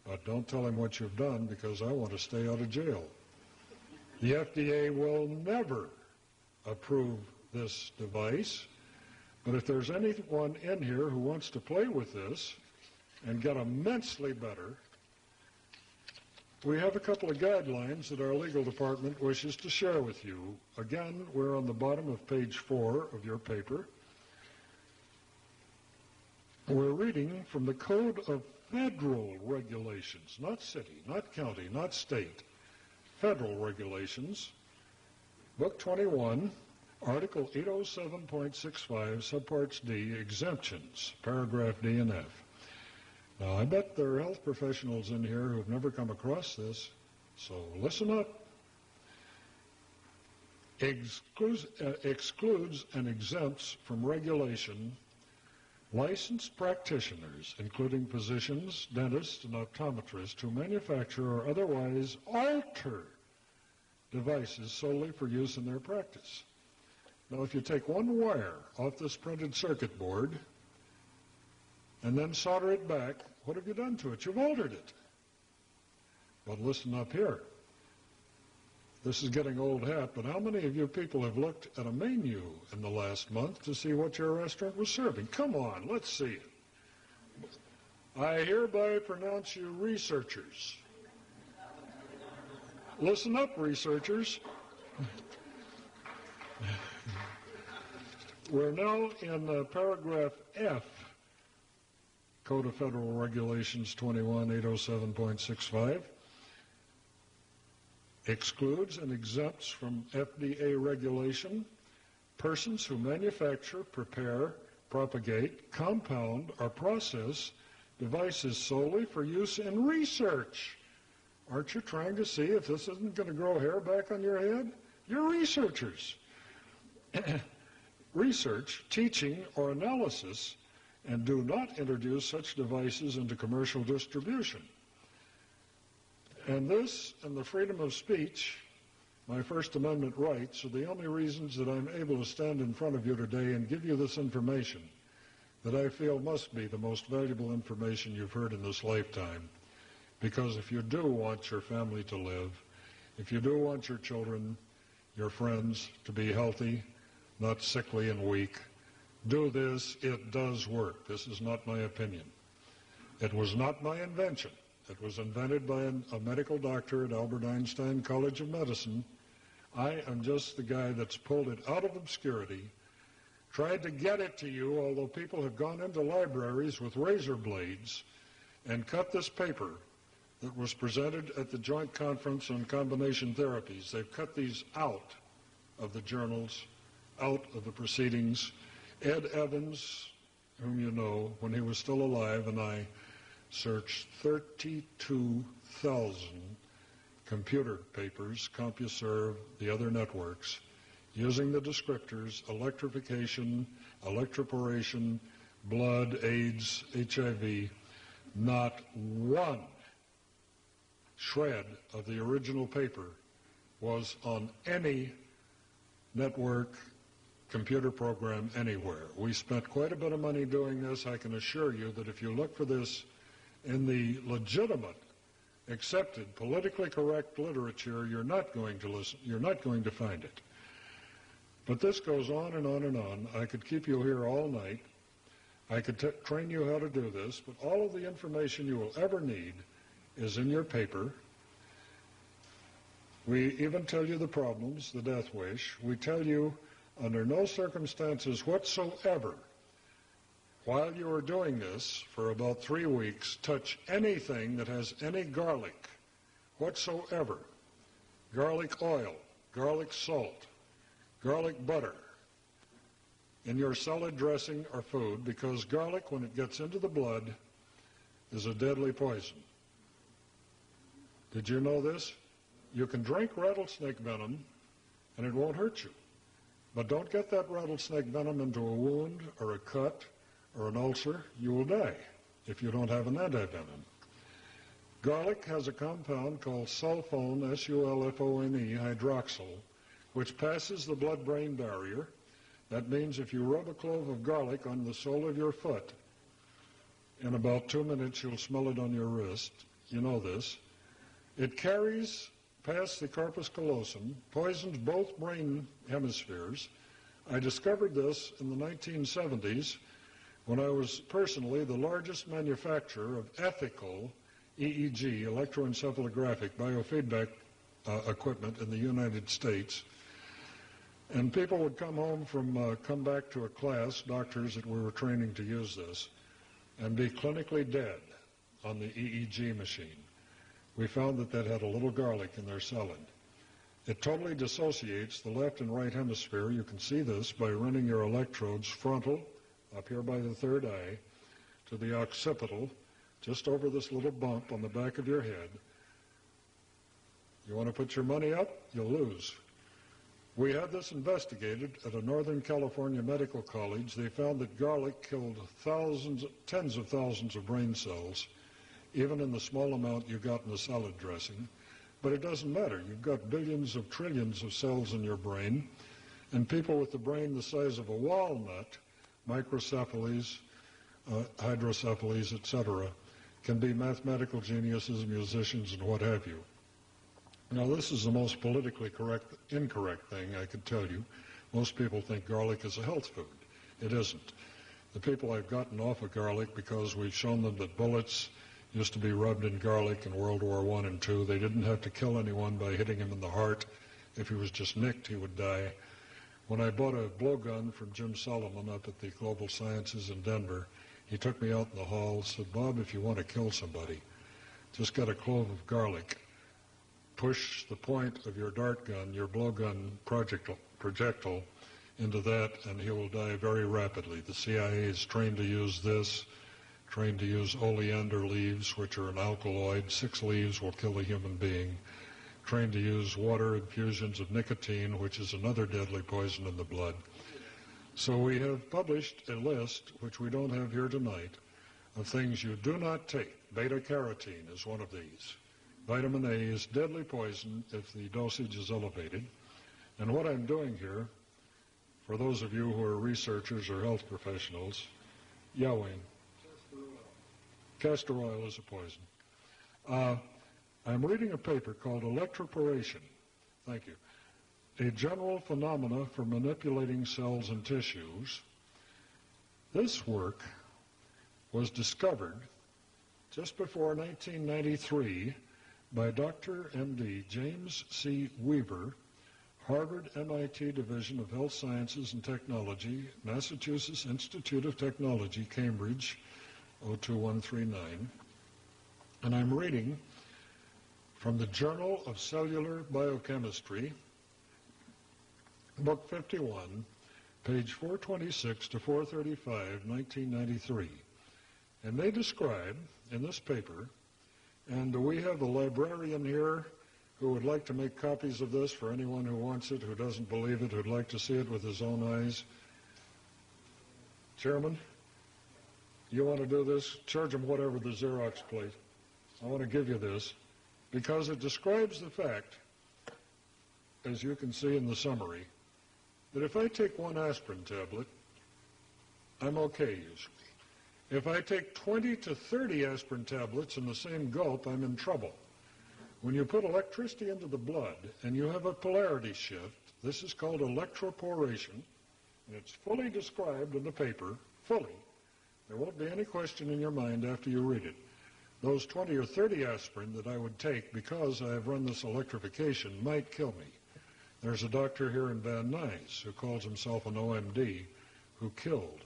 but don't tell him what you've done because I want to stay out of jail. The FDA will never approve this device, but if there's anyone in here who wants to play with this and get immensely better, we have a couple of guidelines that our legal department wishes to share with you. Again, we're on the bottom of page 4 of your paper. We're reading from the Code of Federal Regulations, not city, not county, not state, federal regulations, Book 21, Article 807.65, Subparts D, Exemptions, Paragraph D and F. Now, I bet there are health professionals in here who have never come across this, so listen up. Excludes and exempts from regulation licensed practitioners, including physicians, dentists, and optometrists, who manufacture or otherwise alter devices solely for use in their practice. Now, if you take one wire off this printed circuit board and then solder it back, what have you done to it? You've altered it. But listen up here. This is getting old hat, but how many of you people have looked at a menu in the last month to see what your restaurant was serving? Come on, let's see it. I hereby pronounce you researchers. Listen up, researchers. We're now in paragraph F, Code of Federal Regulations 21-807.65. Excludes and exempts from FDA regulation persons who manufacture, prepare, propagate, compound, or process devices solely for use in research. Aren't you trying to see if this isn't going to grow hair back on your head? You're researchers. Research, teaching, or analysis, and do not introduce such devices into commercial distribution. And this and the freedom of speech, my First Amendment rights, are the only reasons that I'm able to stand in front of you today and give you this information that I feel must be the most valuable information you've heard in this lifetime. Because if you do want your family to live, if you do want your children, your friends to be healthy, not sickly and weak, do this. It does work. This is not my opinion. It was not my invention. It was invented by a medical doctor at Albert Einstein College of Medicine. I am just the guy that's pulled it out of obscurity, tried to get it to you, although people have gone into libraries with razor blades and cut this paper that was presented at the Joint Conference on Combination Therapies. They've cut these out of the journals, out of the proceedings. Ed Evans, whom you know, when he was still alive, and I searched 32,000 computer papers, CompuServe, the other networks, using the descriptors electrification, electroporation, blood, AIDS, HIV, not one shred of the original paper was on any network computer program anywhere. We spent quite a bit of money doing this. I can assure you that if you look for this in the legitimate, accepted, politically correct literature, you're not going to find it. But this goes on and on and on. I could keep you here all night. I could train you how to do this, but all of the information you will ever need is in your paper. We even tell you the problems, the death wish. We tell you under no circumstances whatsoever, while you are doing this for about 3 weeks, touch anything that has any garlic whatsoever. Garlic oil, garlic salt, garlic butter in your salad dressing or food, because garlic, when it gets into the blood, is a deadly poison. Did you know this? You can drink rattlesnake venom and it won't hurt you. But don't get that rattlesnake venom into a wound or a cut or an ulcer. You will die if you don't have an antivenom. Garlic has a compound called sulfone, S-U-L-F-O-N-E, hydroxyl, which passes the blood-brain barrier. That means if you rub a clove of garlic on the sole of your foot, in about 2 minutes you'll smell it on your wrist. You know this. It carries past the corpus callosum, poisons both brain hemispheres. I discovered this in the 1970s when I was personally the largest manufacturer of ethical EEG, electroencephalographic biofeedback equipment in the United States. And people would come back to a class, doctors that we were training to use this, and be clinically dead on the EEG machine. We found that that had a little garlic in their salad. It totally dissociates the left and right hemisphere. You can see this by running your electrodes frontal, up here by the third eye, to the occipital, just over this little bump on the back of your head. You want to put your money up? You'll lose. We had this investigated at a Northern California medical college. They found that garlic killed tens of thousands of brain cells, even in the small amount you got in the salad dressing. But it doesn't matter. You've got billions of trillions of cells in your brain, and people with the brain the size of a walnut, microcephalies, hydrocephalies, etc., can be mathematical geniuses, musicians, and what have you. Now, this is the most politically incorrect thing I can tell you. Most people think garlic is a health food. It isn't. The people I've gotten off of garlic because we've shown them that bullets used to be rubbed in garlic in World War I and II. They didn't have to kill anyone by hitting him in the heart. If he was just nicked, he would die. When I bought a blowgun from Jim Solomon up at the Global Sciences in Denver, he took me out in the hall and said, "Bob, if you want to kill somebody, just get a clove of garlic. Push the point of your dart gun, your blowgun projectile, into that, and he will die very rapidly." The CIA is trained to use this, trained to use oleander leaves, which are an alkaloid. 6 leaves will kill a human being. Trained to use water infusions of nicotine, which is another deadly poison in the blood. So we have published a list, which we don't have here tonight, of things you do not take. Beta-carotene is one of these. Vitamin A is deadly poison if the dosage is elevated. And what I'm doing here, for those of you who are researchers or health professionals, Wayne. Castor oil is a poison. I'm reading a paper called Electroporation. Thank you. A general phenomena for manipulating cells and tissues. This work was discovered just before 1993 by Dr. M.D. James C. Weaver, Harvard MIT Division of Health Sciences and Technology, Massachusetts Institute of Technology, Cambridge, 02139. And I'm reading from the Journal of Cellular Biochemistry, Book 51, page 426 to 435, 1993. And they describe in this paper, and we have a librarian here who would like to make copies of this for anyone who wants it, who doesn't believe it, who'd like to see it with his own eyes? Chairman, you want to do this? Charge them whatever the Xerox plate. I want to give you this because it describes the fact, as you can see in the summary, that if I take one aspirin tablet, I'm okay usually. If I take 20 to 30 aspirin tablets in the same gulp, I'm in trouble. When you put electricity into the blood and you have a polarity shift, this is called electroporation, and it's fully described in the paper, fully. There won't be any question in your mind after you read it. Those 20 or 30 aspirin that I would take because I have run this electrification might kill me. There's a doctor here in Van Nuys who calls himself an OMD who killed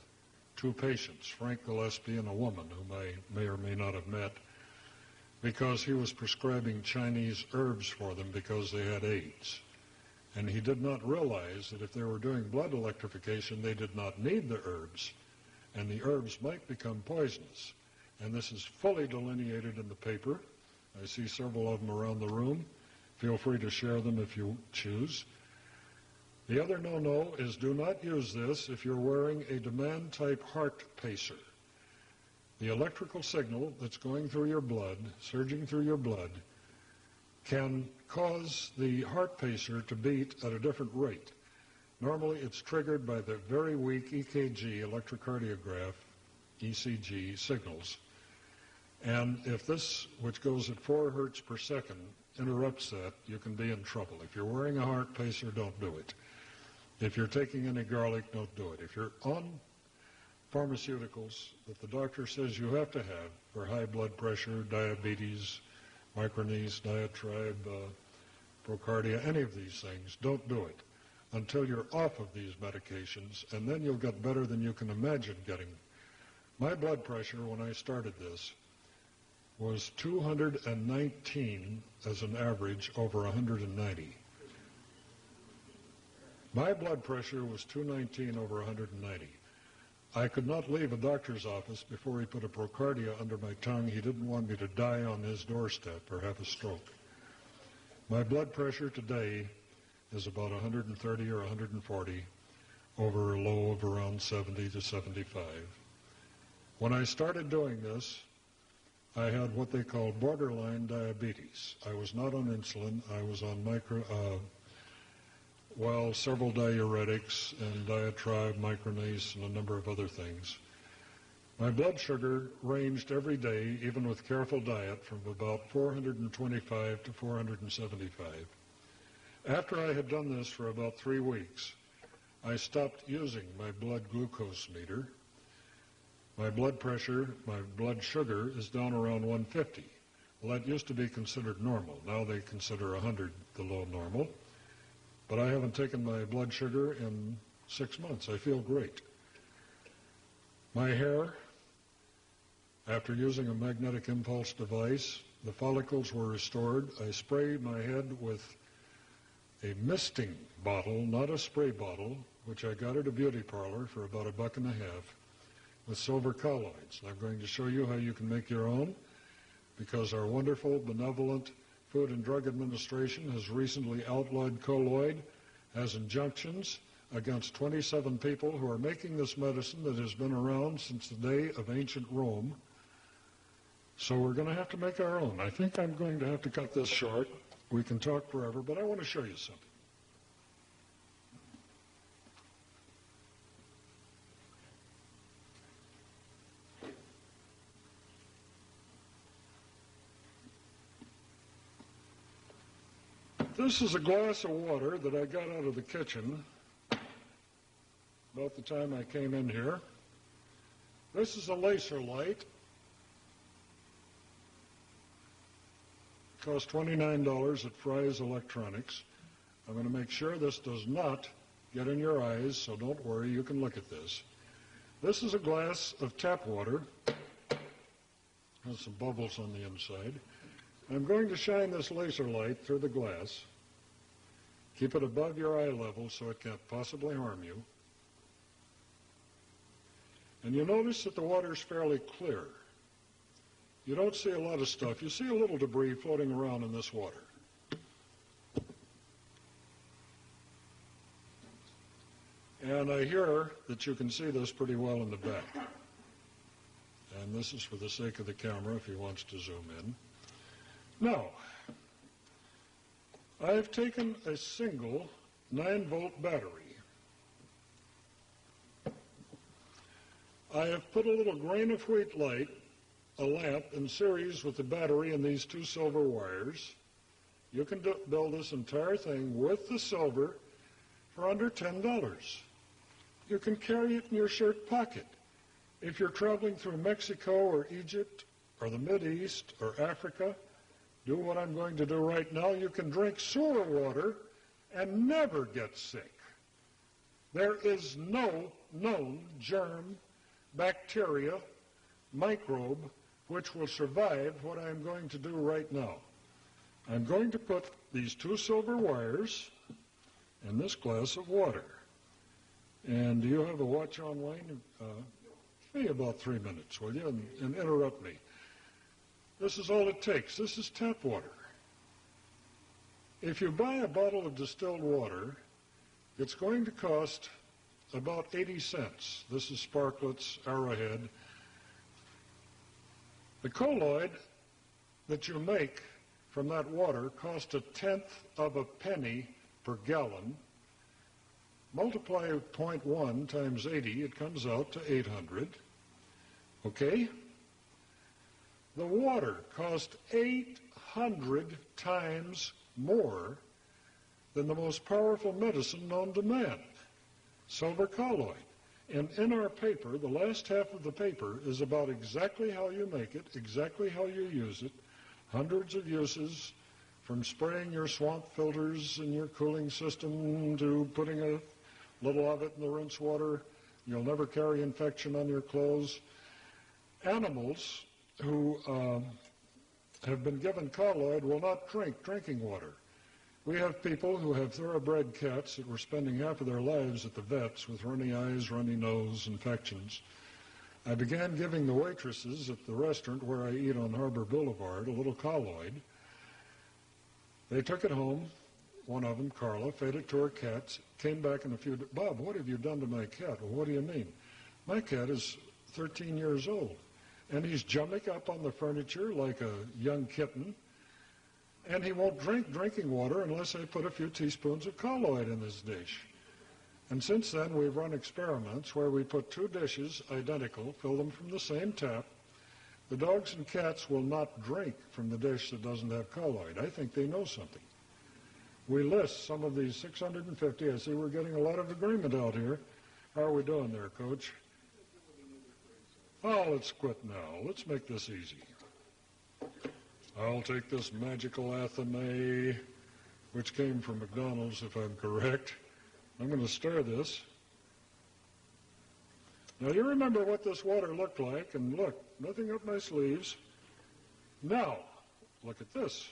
2 patients, Frank Gillespie and a woman whom I may or may not have met, because he was prescribing Chinese herbs for them because they had AIDS. And he did not realize that if they were doing blood electrification, they did not need the herbs, and the herbs might become poisonous. And this is fully delineated in the paper. I see several of them around the room. Feel free to share them if you choose. The other no-no is do not use this if you're wearing a demand-type heart pacer. The electrical signal that's going through your blood, surging through your blood, can cause the heart pacer to beat at a different rate. Normally, it's triggered by the very weak EKG, electrocardiograph, ECG signals. And if this, which goes at 4 hertz per second, interrupts that, you can be in trouble. If you're wearing a heart pacer, don't do it. If you're taking any garlic, don't do it. If you're on pharmaceuticals that the doctor says you have to have for high blood pressure, diabetes, micronese, diatribe, procardia, any of these things, don't do it until you're off of these medications, and then you'll get better than you can imagine getting. My blood pressure when I started this was 219 as an average over 190. My blood pressure was 219 over 190. I could not leave a doctor's office before he put a procardia under my tongue. He didn't want me to die on his doorstep or have a stroke. My blood pressure today is about 130 or 140 over a low of around 70 to 75. When I started doing this, I had what they call borderline diabetes. I was not on insulin. I was on several diuretics and diatribe, micronase, and a number of other things. My blood sugar ranged every day, even with careful diet, from about 425 to 475. After I had done this for about 3 weeks, I stopped using my blood glucose meter. My blood pressure, my blood sugar is down around 150. Well, that used to be considered normal. Now they consider 100 the low normal. But I haven't taken my blood sugar in 6 months. I feel great. My hair, after using a magnetic impulse device, the follicles were restored. I sprayed my head with a misting bottle, not a spray bottle, which I got at a beauty parlor for about $1.50 with silver colloids. And I'm going to show you how you can make your own, because our wonderful, benevolent Food and Drug Administration has recently outlawed colloid as injunctions against 27 people who are making this medicine that has been around since the day of ancient Rome. So we're going to have to make our own. I think I'm going to have to cut this short. We can talk forever, but I want to show you something. This is a glass of water that I got out of the kitchen about the time I came in here. This is a laser light. It costs $29 at Fry's Electronics. I'm going to make sure this does not get in your eyes, so don't worry, you can look at this. This is a glass of tap water. Has some bubbles on the inside. I'm going to shine this laser light through the glass. Keep it above your eye level so it can't possibly harm you. And you notice that the water is fairly clear. You don't see a lot of stuff. You see a little debris floating around in this water. And I hear that you can see this pretty well in the back. And this is for the sake of the camera if he wants to zoom in. Now, I've taken a single 9-volt battery. I have put a little grain of wheat light, a lamp, in series with the battery and these 2 silver wires. You can build this entire thing with the silver for under $10. You can carry it in your shirt pocket. If you're traveling through Mexico or Egypt or the Mideast or Africa, do what I'm going to do right now. You can drink sewer water and never get sick. There is no known germ, bacteria, microbe which will survive what I'm going to do right now. I'm going to put these 2 silver wires in this glass of water. And do you have a watch on, Wayne? Give me about 3 minutes, will you, and interrupt me. This is all it takes. This is tap water. If you buy a bottle of distilled water, it's going to cost about 80 cents. This is Sparkletts, Arrowhead. The colloid that you make from that water costs 1/10 of a penny per gallon. Multiply 0.1 times 80, it comes out to 800. Okay? The water cost 800 times more than the most powerful medicine known to man, silver colloid. And in our paper, the last half of the paper is about exactly how you make it, exactly how you use it, hundreds of uses, from spraying your swamp filters in your cooling system to putting a little of it in the rinse water. You'll never carry infection on your clothes. Animals who have been given colloid will not drink drinking water. We have people who have thoroughbred cats that were spending half of their lives at the vets with runny eyes, runny nose, infections. I began giving the waitresses at the restaurant where I eat on Harbor Boulevard a little colloid. They took it home. One of them, Carla, fed it to her cats, came back in a few days. Bob, what have you done to my cat? Well, what do you mean? My cat is 13 years old, and he's jumping up on the furniture like a young kitten, and he won't drink drinking water unless I put a few teaspoons of colloid in his dish. And since then, we've run experiments where we put 2 dishes, identical, fill them from the same tap. The dogs and cats will not drink from the dish that doesn't have colloid. I think they know something. We list some of these 650. I see we're getting a lot of agreement out here. How are we doing there, Coach? Oh, let's quit now. Let's make this easy. I'll take this magical Athame, which came from McDonald's, if I'm correct. I'm going to stir this. Now, you remember what this water looked like, and look, nothing up my sleeves. Now, look at this.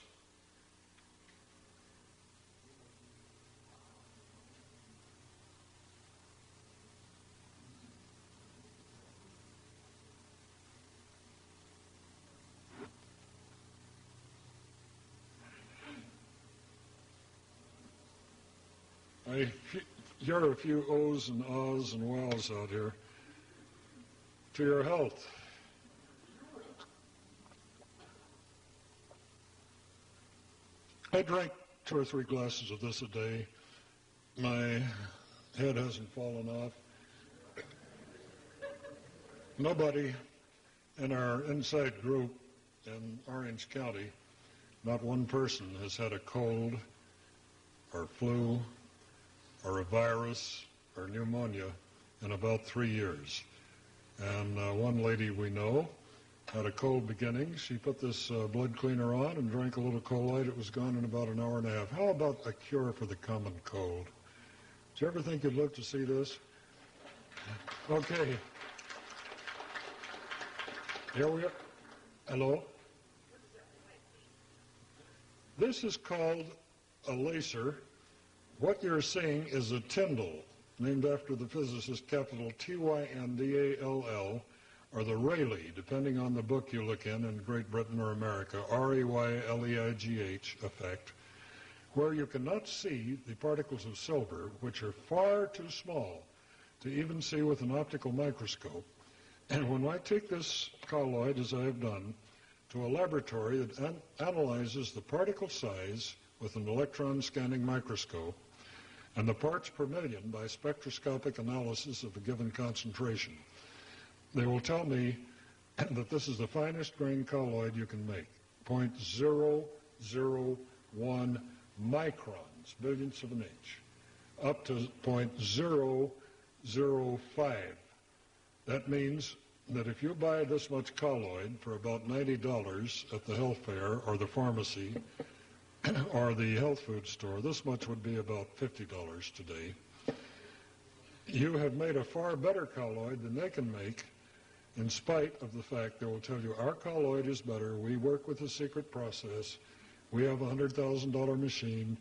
I hear a few ohs and ahs and wows out here. To your health. I drank 2 or 3 glasses of this a day. My head hasn't fallen off. Nobody in our inside group in Orange County, not one person has had a cold or flu or a virus or pneumonia in about 3 years. And one lady we know had a cold beginning. She put this blood cleaner on and drank a little colloid. It was gone in about an hour and a half. How about a cure for the common cold? Did you ever think you'd live to see this? Okay. Here we are. Hello? This is called a laser. What you're seeing is a Tyndall, named after the physicist, capital Tyndall, or the Rayleigh, depending on the book you look in Great Britain or America, Rayleigh effect, where you cannot see the particles of silver, which are far too small to even see with an optical microscope. And when I take this colloid, as I have done, to a laboratory that analyzes the particle size with an electron scanning microscope and the parts per million by spectroscopic analysis of a given concentration, they will tell me that this is the finest grain colloid you can make, 0.001 microns, billionths of an inch, up to 0.005. That means that if you buy this much colloid for about $90 at the health fair or the pharmacy or the health food store, this much would be about $50 today. You have made a far better colloid than they can make, in spite of the fact they will tell you our colloid is better. We work with a secret process. We have a $100,000 machine.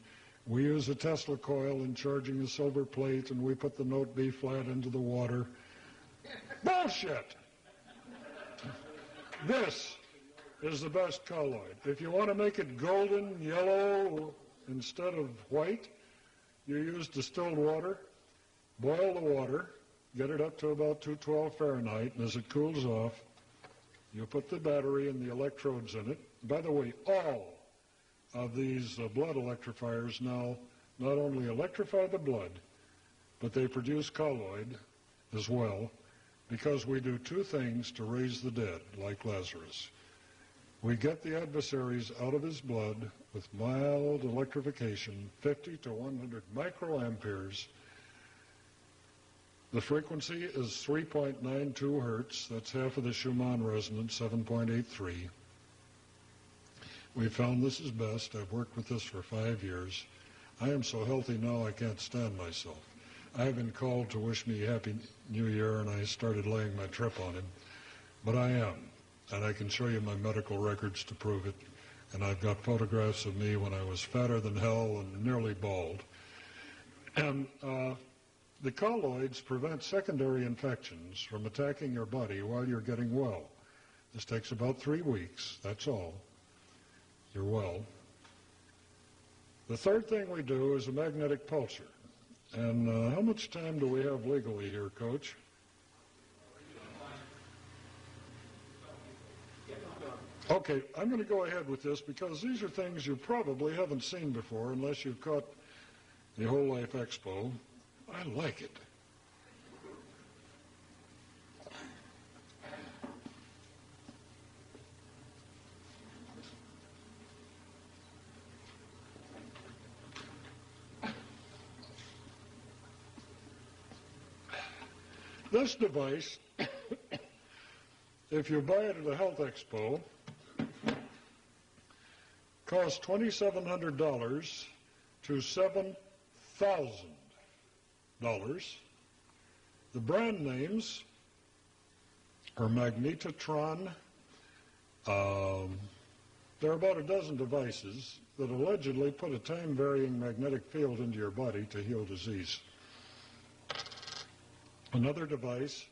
We use a Tesla coil in charging a silver plate, and we put the note B flat into the water. Bullshit! This is the best colloid. If you want to make it golden, yellow, instead of white, you use distilled water, boil the water, get it up to about 212 Fahrenheit, and as it cools off, you put the battery and the electrodes in it. By the way, all of these blood electrifiers now not only electrify the blood, but they produce colloid as well, because we do two things to raise the dead, like Lazarus. We get the adversaries out of his blood with mild electrification, 50 to 100 microamperes. The frequency is 3.92 hertz. That's half of the Schumann resonance, 7.83. We found this is best. I've worked with this for 5 years. I am so healthy now I can't stand myself. I've been called to wish me Happy New Year, and I started laying my trip on him. But I am, and I can show you my medical records to prove it. And I've got photographs of me when I was fatter than hell and nearly bald. And the colloids prevent secondary infections from attacking your body while you're getting well. This takes about 3 weeks, that's all. You're well. The third thing we do is a magnetic pulsar. And how much time do we have legally here, Coach? Okay, I'm going to go ahead with this because these are things you probably haven't seen before unless you've caught the Whole Life Expo. I like it. This device, if you buy it at a health expo, costs $2,700 to $7,000. The brand names are Magnetotron. There are about a dozen devices that allegedly put a time-varying magnetic field into your body to heal disease. Another device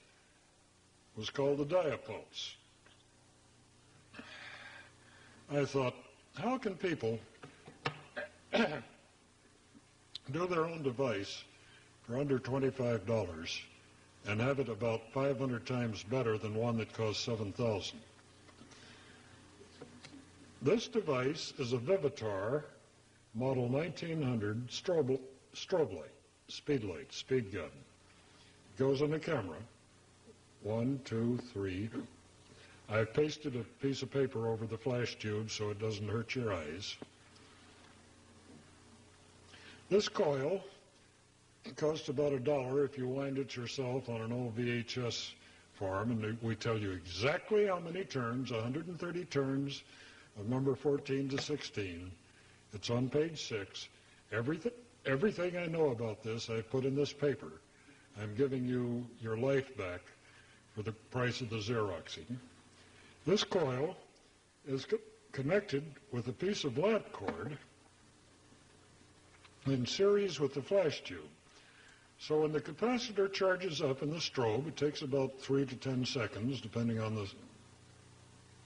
was called the Diapulse. I thought, how can people do their own device for under $25 and have it about 500 times better than one that costs $7,000? This device is a Vivitar model 1900 strobe light, speed gun. Goes on the camera. 1, 2, 3. I've pasted a piece of paper over the flash tube so it doesn't hurt your eyes. This coil costs about $1 if you wind it yourself on an old VHS form, and we tell you exactly how many turns, 130 turns of number 14 to 16. It's on page 6. Everything I know about this I've put in this paper. I'm giving you your life back for the price of the Xeroxing. This coil is connected with a piece of lamp cord in series with the flash tube. So when the capacitor charges up in the strobe, it takes about 3 to 10 seconds, depending on the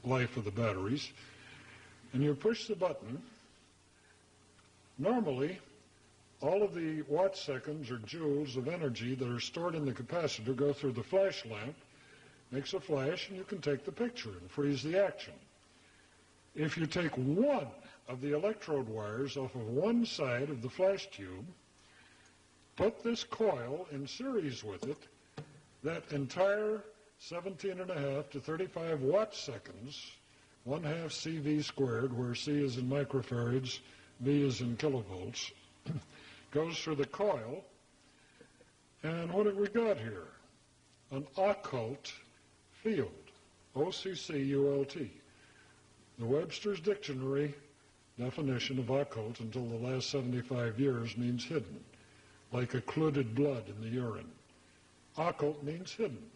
life of the batteries, and you push the button. Normally, all of the watt seconds or joules of energy that are stored in the capacitor go through the flash lamp, makes a flash, and you can take the picture and freeze the action. If you take one of the electrode wires off of one side of the flash tube, put this coil in series with it, that entire 17.5 to 35 watt seconds, 1/2 CV squared, where C is in microfarads, V is in kilovolts, goes through the coil. And what have we got here? An occult field, O-C-C-U-L-T. The Webster's Dictionary definition of occult until the last 75 years means hidden, like occluded blood in the urine. Occult means hidden.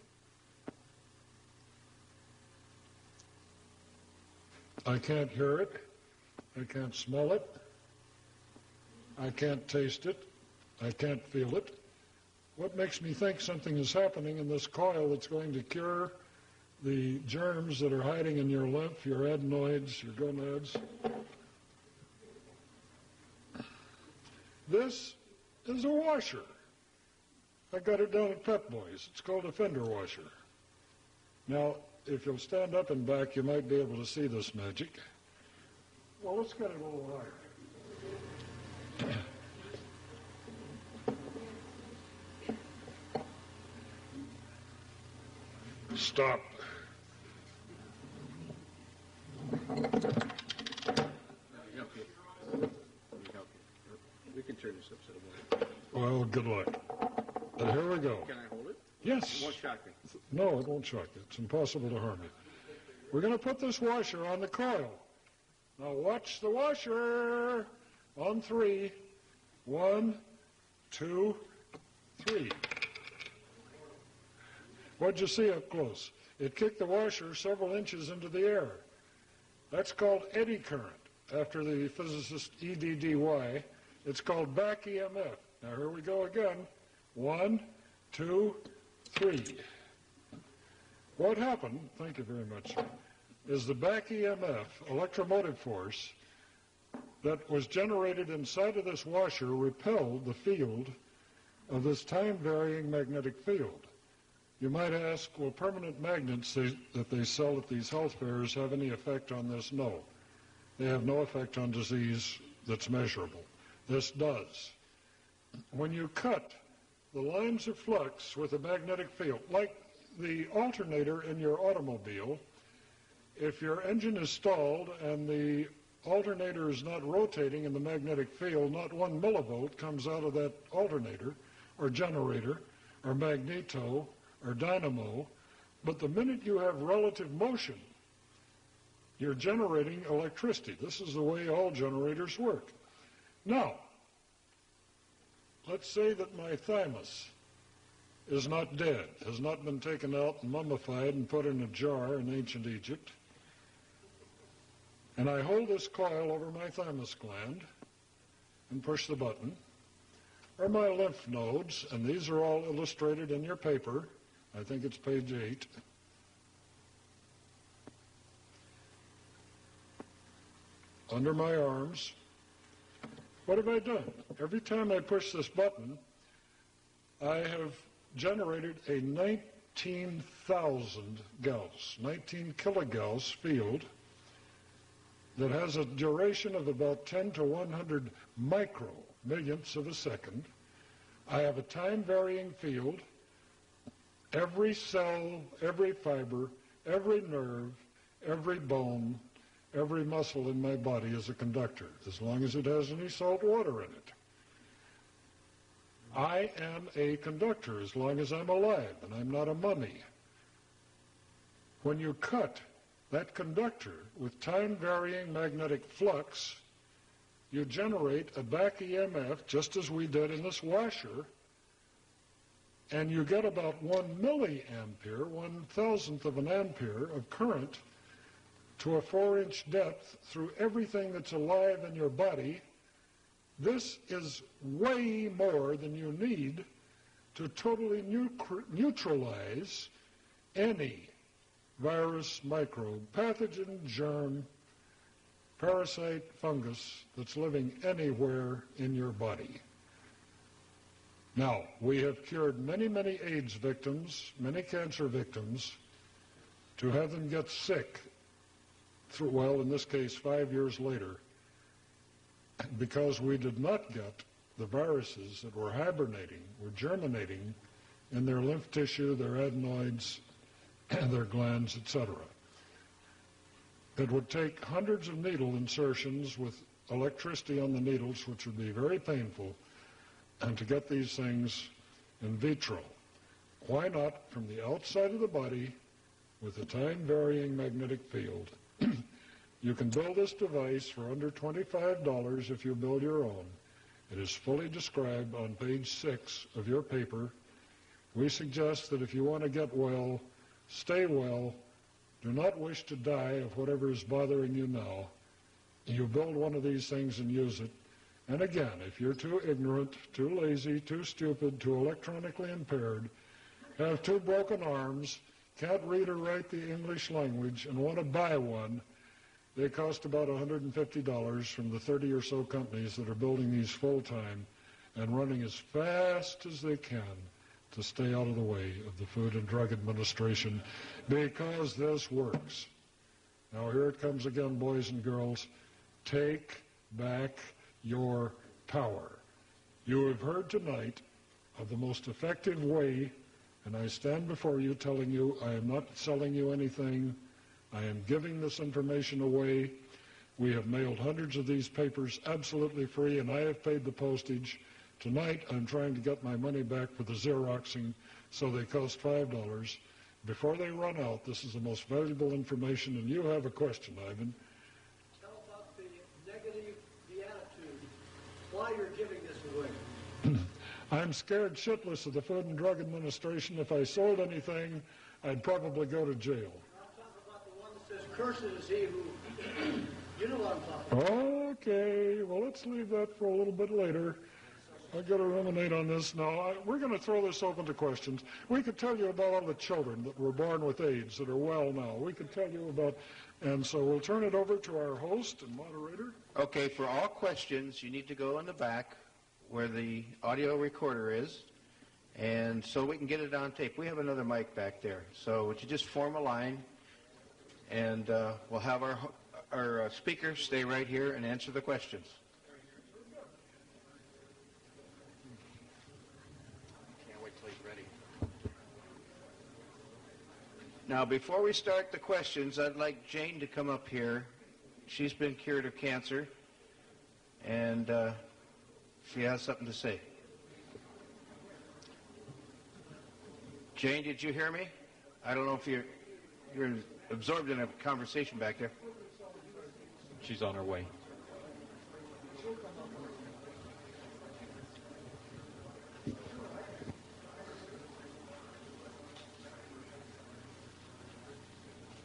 I can't hear it. I can't smell it. I can't taste it. I can't feel it. What makes me think something is happening in this coil that's going to cure the germs that are hiding in your lymph, your adenoids, your gonads? This is a washer. I got it down at Pep Boys. It's called a fender washer. Now, if you'll stand up and back, you might be able to see this magic. Well, let's get it a little higher. Stop. We can turn this upside down. Well, good luck. And here we go. Can I hold it? Yes. It won't shock me. No, it won't shock you. It's impossible to harm you. We're going to put this washer on the coil. Now watch the washer on 3. 1, 2, 3. What'd you see up close? It kicked the washer several inches into the air. That's called eddy current. After the physicist E.D.D.Y., it's called back EMF. Now here we go again. 1, 2, 3. What happened, thank you very much, is the back EMF, electromotive force, that was generated inside of this washer repelled the field of this time-varying magnetic field. You might ask, will permanent magnets that they sell at these health fairs have any effect on this? No. They have no effect on disease that's measurable. This does. When you cut the lines of flux with a magnetic field, like the alternator in your automobile, if your engine is stalled and the alternator is not rotating in the magnetic field, not 1 millivolt comes out of that alternator or generator or magneto or dynamo, but the minute you have relative motion, you're generating electricity. This is the way all generators work. Now, let's say that my thymus is not dead, has not been taken out and mummified and put in a jar in ancient Egypt, and I hold this coil over my thymus gland and push the button, or my lymph nodes, and these are all illustrated in your paper. I think it's page 8. Under my arms. What have I done? Every time I push this button, I have generated a 19,000 Gauss, 19 kilogauss field that has a duration of about 10 to 100 micro millionths of a second. I have a time-varying field. Every cell, every fiber, every nerve, every bone, every muscle in my body is a conductor, as long as it has any salt water in it. I am a conductor as long as I'm alive, and I'm not a mummy. When you cut that conductor with time-varying magnetic flux, you generate a back EMF, just as we did in this washer, and you get about 1 milliampere, 1,000th of an ampere of current to a 4-inch depth through everything that's alive in your body. This is way more than you need to totally neutralize any virus, microbe, pathogen, germ, parasite, fungus that's living anywhere in your body. Now, we have cured many, many AIDS victims, many cancer victims, to have them get sick, well, in this case, 5 years later, because we did not get the viruses that were hibernating, were germinating in their lymph tissue, their adenoids, their glands, etc. It would take hundreds of needle insertions with electricity on the needles, which would be very painful, and to get these things in vitro. Why not from the outside of the body with a time-varying magnetic field? You can build this device for under $25 if you build your own. It is fully described on page 6 of your paper. We suggest that if you want to get well, stay well, do not wish to die of whatever is bothering you now, you build one of these things and use it. And again, if you're too ignorant, too lazy, too stupid, too electronically impaired, have 2 broken arms, can't read or write the English language, and want to buy one, they cost about $150 from the 30 or so companies that are building these full-time and running as fast as they can to stay out of the way of the Food and Drug Administration, because this works. Now here it comes again, boys and girls. Take back your power. You have heard tonight of the most effective way, and I stand before you telling you I am not selling you anything. I am giving this information away. We have mailed hundreds of these papers absolutely free, and I have paid the postage. Tonight, I'm trying to get my money back for the Xeroxing, so they cost $5. Before they run out, this is the most valuable information, and you have a question, Ivan. Tell about the negative, the attitude, why you're giving this away. I'm scared shitless of the Food and Drug Administration. If I sold anything, I'd probably go to jail. I'm talking about the one that says, cursed is he who, you know what I'm talking about. Okay, well, let's leave that for a little bit later. I've got to ruminate on this now. We're going to throw this open to questions. We could tell you about all the children that were born with AIDS that are well now. We could tell you about, and so we'll turn it over to our host and moderator. Okay, for all questions, you need to go in the back where the audio recorder is, and so we can get it on tape. We have another mic back there. So would you just form a line, and we'll have our speakers stay right here and answer the questions. Now, before we start the questions, I'd like Jane to come up here. She's been cured of cancer, and she has something to say. Jane, did you hear me? I don't know if you're absorbed in a conversation back there. She's on her way.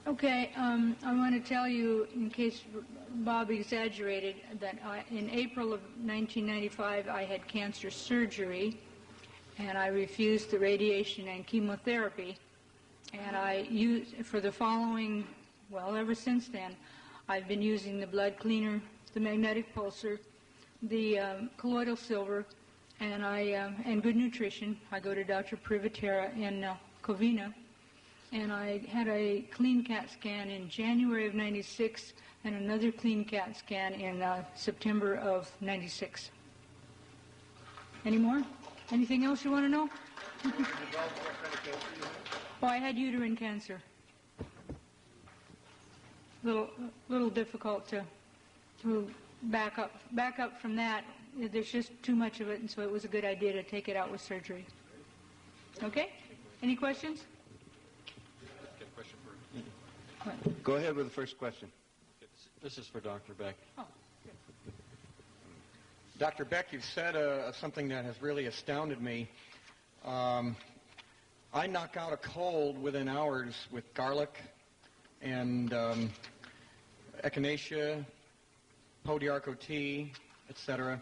Okay, I want to tell you, in case Bob exaggerated, that in April of 1995 I had cancer surgery, and I refused the radiation and chemotherapy. And I used, for the following, well, ever since then, I've been using the blood cleaner, the magnetic pulsar, the colloidal silver, and good nutrition. I go to Dr. Privatera in Covina. And I had a clean CAT scan in January of 96 and another clean CAT scan in September of 96. Any more? Anything else you want to know? Oh, I had uterine cancer. Little difficult to back up from that. There's just too much of it, and so it was a good idea to take it out with surgery. Okay? Any questions? Go ahead with the first question. This is for Dr. Beck. Oh. Dr. Beck, you've said something that has really astounded me. I knock out a cold within hours with garlic and echinacea, podiarco tea, etc.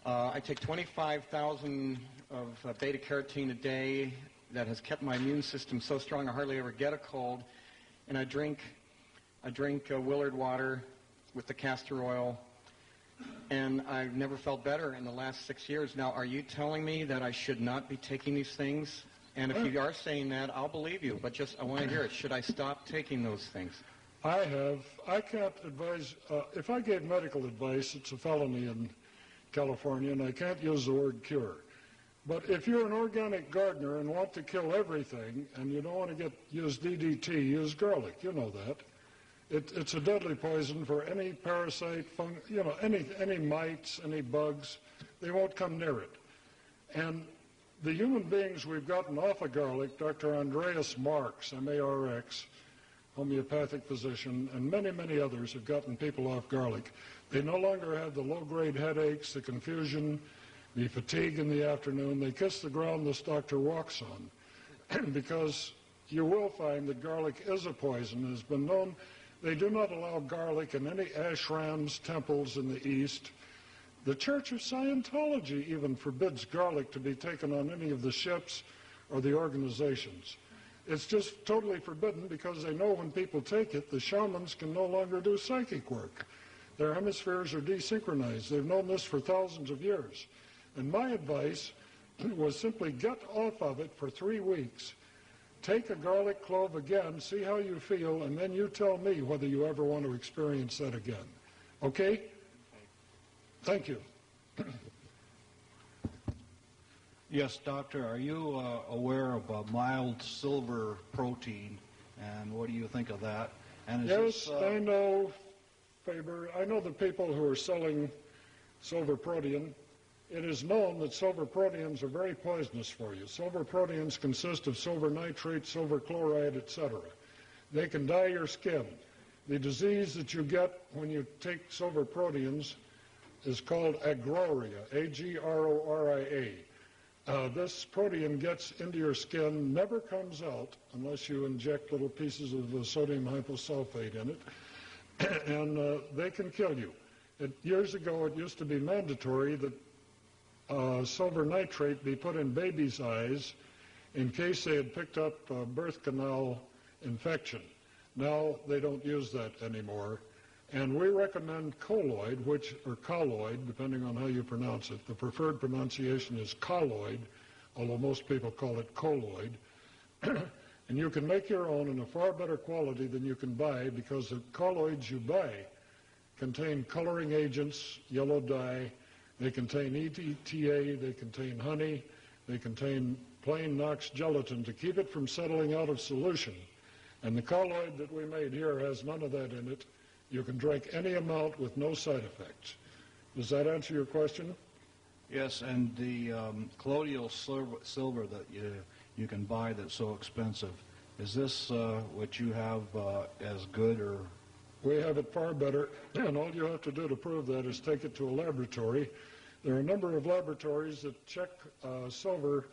I take 25,000 of beta-carotene a day. That has kept my immune system so strong I hardly ever get a cold. And I drink Willard water with the castor oil. and I've never felt better in the last 6 years. Now, are you telling me that I should not be taking these things? And if you are saying that, I'll believe you, but I want to hear it. Should I stop taking those things? I can't advise, if I gave medical advice, it's a felony in California, and I can't use the word cure. But if you're an organic gardener and want to kill everything, and you don't want to use DDT, use garlic. You know that. It's a deadly poison for any parasite, any mites, any bugs. They won't come near it. And the human beings we've gotten off of garlic, Dr. Andreas Marks, M-A-R-X, homeopathic physician, and many, many others have gotten people off garlic. They no longer have the low-grade headaches, the confusion, the fatigue in the afternoon. They kiss the ground this doctor walks on because you will find that garlic is a poison. It has been known. They do not allow garlic in any ashrams, temples in the East. The Church of Scientology even forbids garlic to be taken on any of the ships or the organizations. It's just totally forbidden because they know when people take it, the shamans can no longer do psychic work. Their hemispheres are desynchronized. They've known this for thousands of years. And my advice was simply get off of it for 3 weeks. Take a garlic clove again, see how you feel, and then you tell me whether you ever want to experience that again. Okay? Thank you. Yes, doctor, are you aware of a mild silver protein, and what do you think of that? And yes, I know, Faber. I know the people who are selling silver protein. It is known that silver proteins are very poisonous for you. Silver proteins consist of silver nitrate, silver chloride, etc. They can dye your skin. The disease that you get when you take silver proteins is called agroria, A-G-R-O-R-I-A. This protein gets into your skin, never comes out unless you inject little pieces of sodium hyposulfate in it, and they can kill you. Years ago, it used to be mandatory that silver nitrate be put in babies' eyes in case they had picked up a birth canal infection. Now they don't use that anymore. And we recommend colloid, or colloid, depending on how you pronounce it. The preferred pronunciation is colloid, although most people call it colloid. And you can make your own in a far better quality than you can buy because the colloids you buy contain coloring agents, yellow dye, they contain EDTA, they contain honey, they contain plain Knox gelatin to keep it from settling out of solution. And the colloid that we made here has none of that in it. You can drink any amount with no side effects. Does that answer your question? Yes, and the colloidal silver that you can buy that's so expensive, is this what you have as good, or? We have it far better, and all you have to do to prove that is take it to a laboratory. There are a number of laboratories that check silver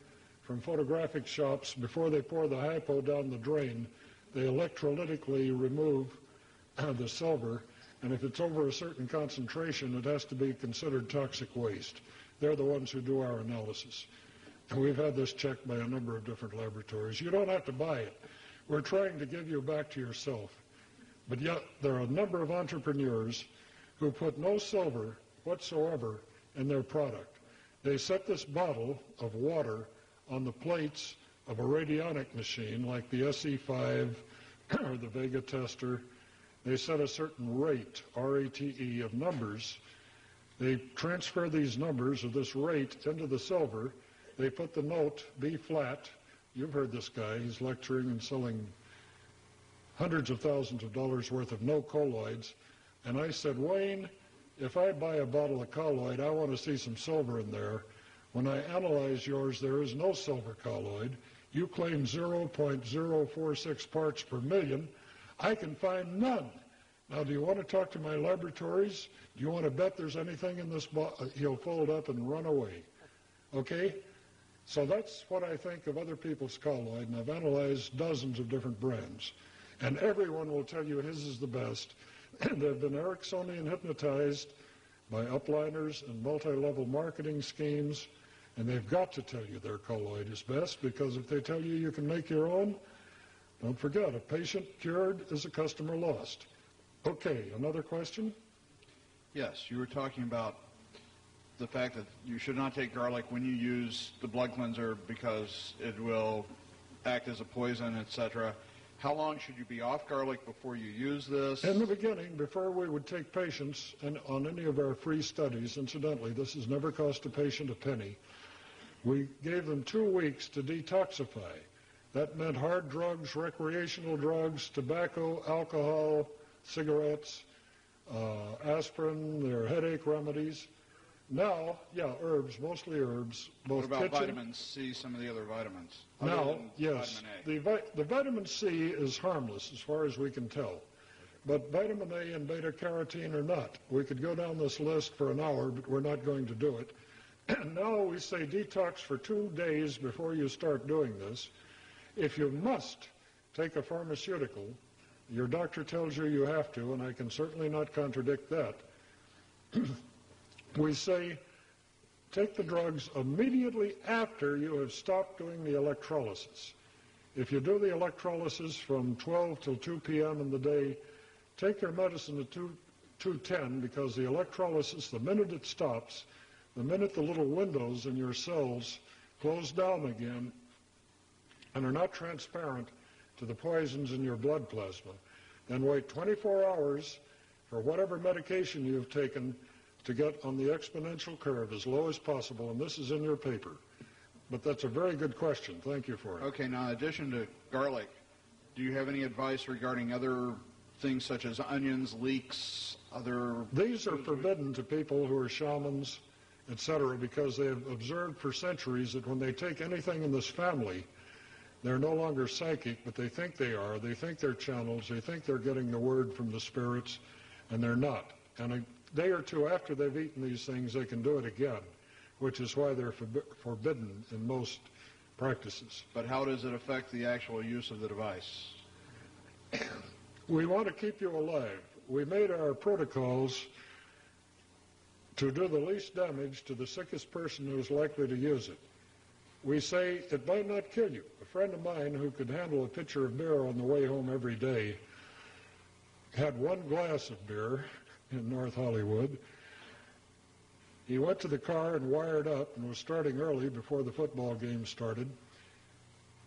from photographic shops before they pour the hypo down the drain. They electrolytically remove the silver, and if it's over a certain concentration, it has to be considered toxic waste. They're the ones who do our analysis. And we've had this checked by a number of different laboratories. You don't have to buy it. We're trying to give you back to yourself. But yet there are a number of entrepreneurs who put no silver whatsoever in their product. They set this bottle of water on the plates of a radionic machine like the SE5 or the Vega tester. They set a certain rate, R-A-T-E, of numbers. They transfer these numbers or this rate into the silver. They put the note B flat. You've heard this guy. He's lecturing and selling hundreds of thousands of dollars worth of no colloids. And I said, Wayne, if I buy a bottle of colloid, I want to see some silver in there. When I analyze yours, there is no silver colloid. You claim 0.046 parts per million. I can find none. Now, do you want to talk to my laboratories? Do you want to bet there's anything in this bottle? He'll fold up and run away. Okay? So that's what I think of other people's colloid, and I've analyzed dozens of different brands. And everyone will tell you his is the best. They've been Ericksonian hypnotized by upliners and multi-level marketing schemes, and they've got to tell you their colloid is best, because if they tell you you can make your own, don't forget, a patient cured is a customer lost. Okay, another question? Yes, you were talking about the fact that you should not take garlic when you use the blood cleanser because it will act as a poison, etc. How long should you be off garlic before you use this? In the beginning, before we would take patients on any of our free studies, incidentally, this has never cost a patient a penny, we gave them 2 weeks to detoxify. That meant hard drugs, recreational drugs, tobacco, alcohol, cigarettes, aspirin, their headache remedies. Now, yeah, herbs, mostly herbs. Both What about kitchen. vitamin C, some of the other vitamins? Now, other than yes, vitamin A? the vitamin C is harmless as far as we can tell. But vitamin A and beta-carotene are not. We could go down this list for an hour, but we're not going to do it. And now we say detox for 2 days before you start doing this. If you must take a pharmaceutical, your doctor tells you you have to, and I can certainly not contradict that. We say take the drugs immediately after you have stopped doing the electrolysis. If you do the electrolysis from 12 till 2 p.m. in the day, take your medicine at 2:10 because the electrolysis, the minute it stops, the minute the little windows in your cells close down again and are not transparent to the poisons in your blood plasma, then wait 24 hours for whatever medication you've taken to get on the exponential curve as low as possible, and this is in your paper. But that's a very good question. Thank you for it. Okay, now in addition to garlic, do you have any advice regarding other things such as onions, leeks, other... These are forbidden to people who are shamans, etc., because they have observed for centuries that when they take anything in this family, they're no longer psychic, but they think they are. They think they're channels. They think they're getting the word from the spirits, and they're not. And a day or two after they've eaten these things, they can do it again, which is why they're forbidden in most practices. But how does it affect the actual use of the device? We want to keep you alive. We made our protocols to do the least damage to the sickest person who's likely to use it. We say it might not kill you. A friend of mine who could handle a pitcher of beer on the way home every day had 1 glass of beer in North Hollywood. He went to the car and wired up and was starting early before the football game started.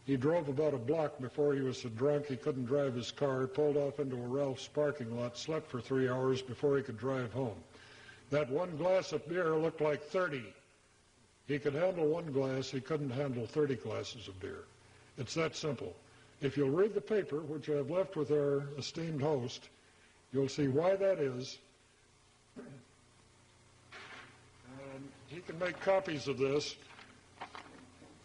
He drove about a block before he was so drunk he couldn't drive his car, pulled off into a Ralph's parking lot, slept for 3 hours before he could drive home. That 1 glass of beer looked like 30. He could handle 1 glass, he couldn't handle 30 glasses of beer. It's that simple. If you'll read the paper, which I've left with our esteemed host, you'll see why that is. And he can make copies of this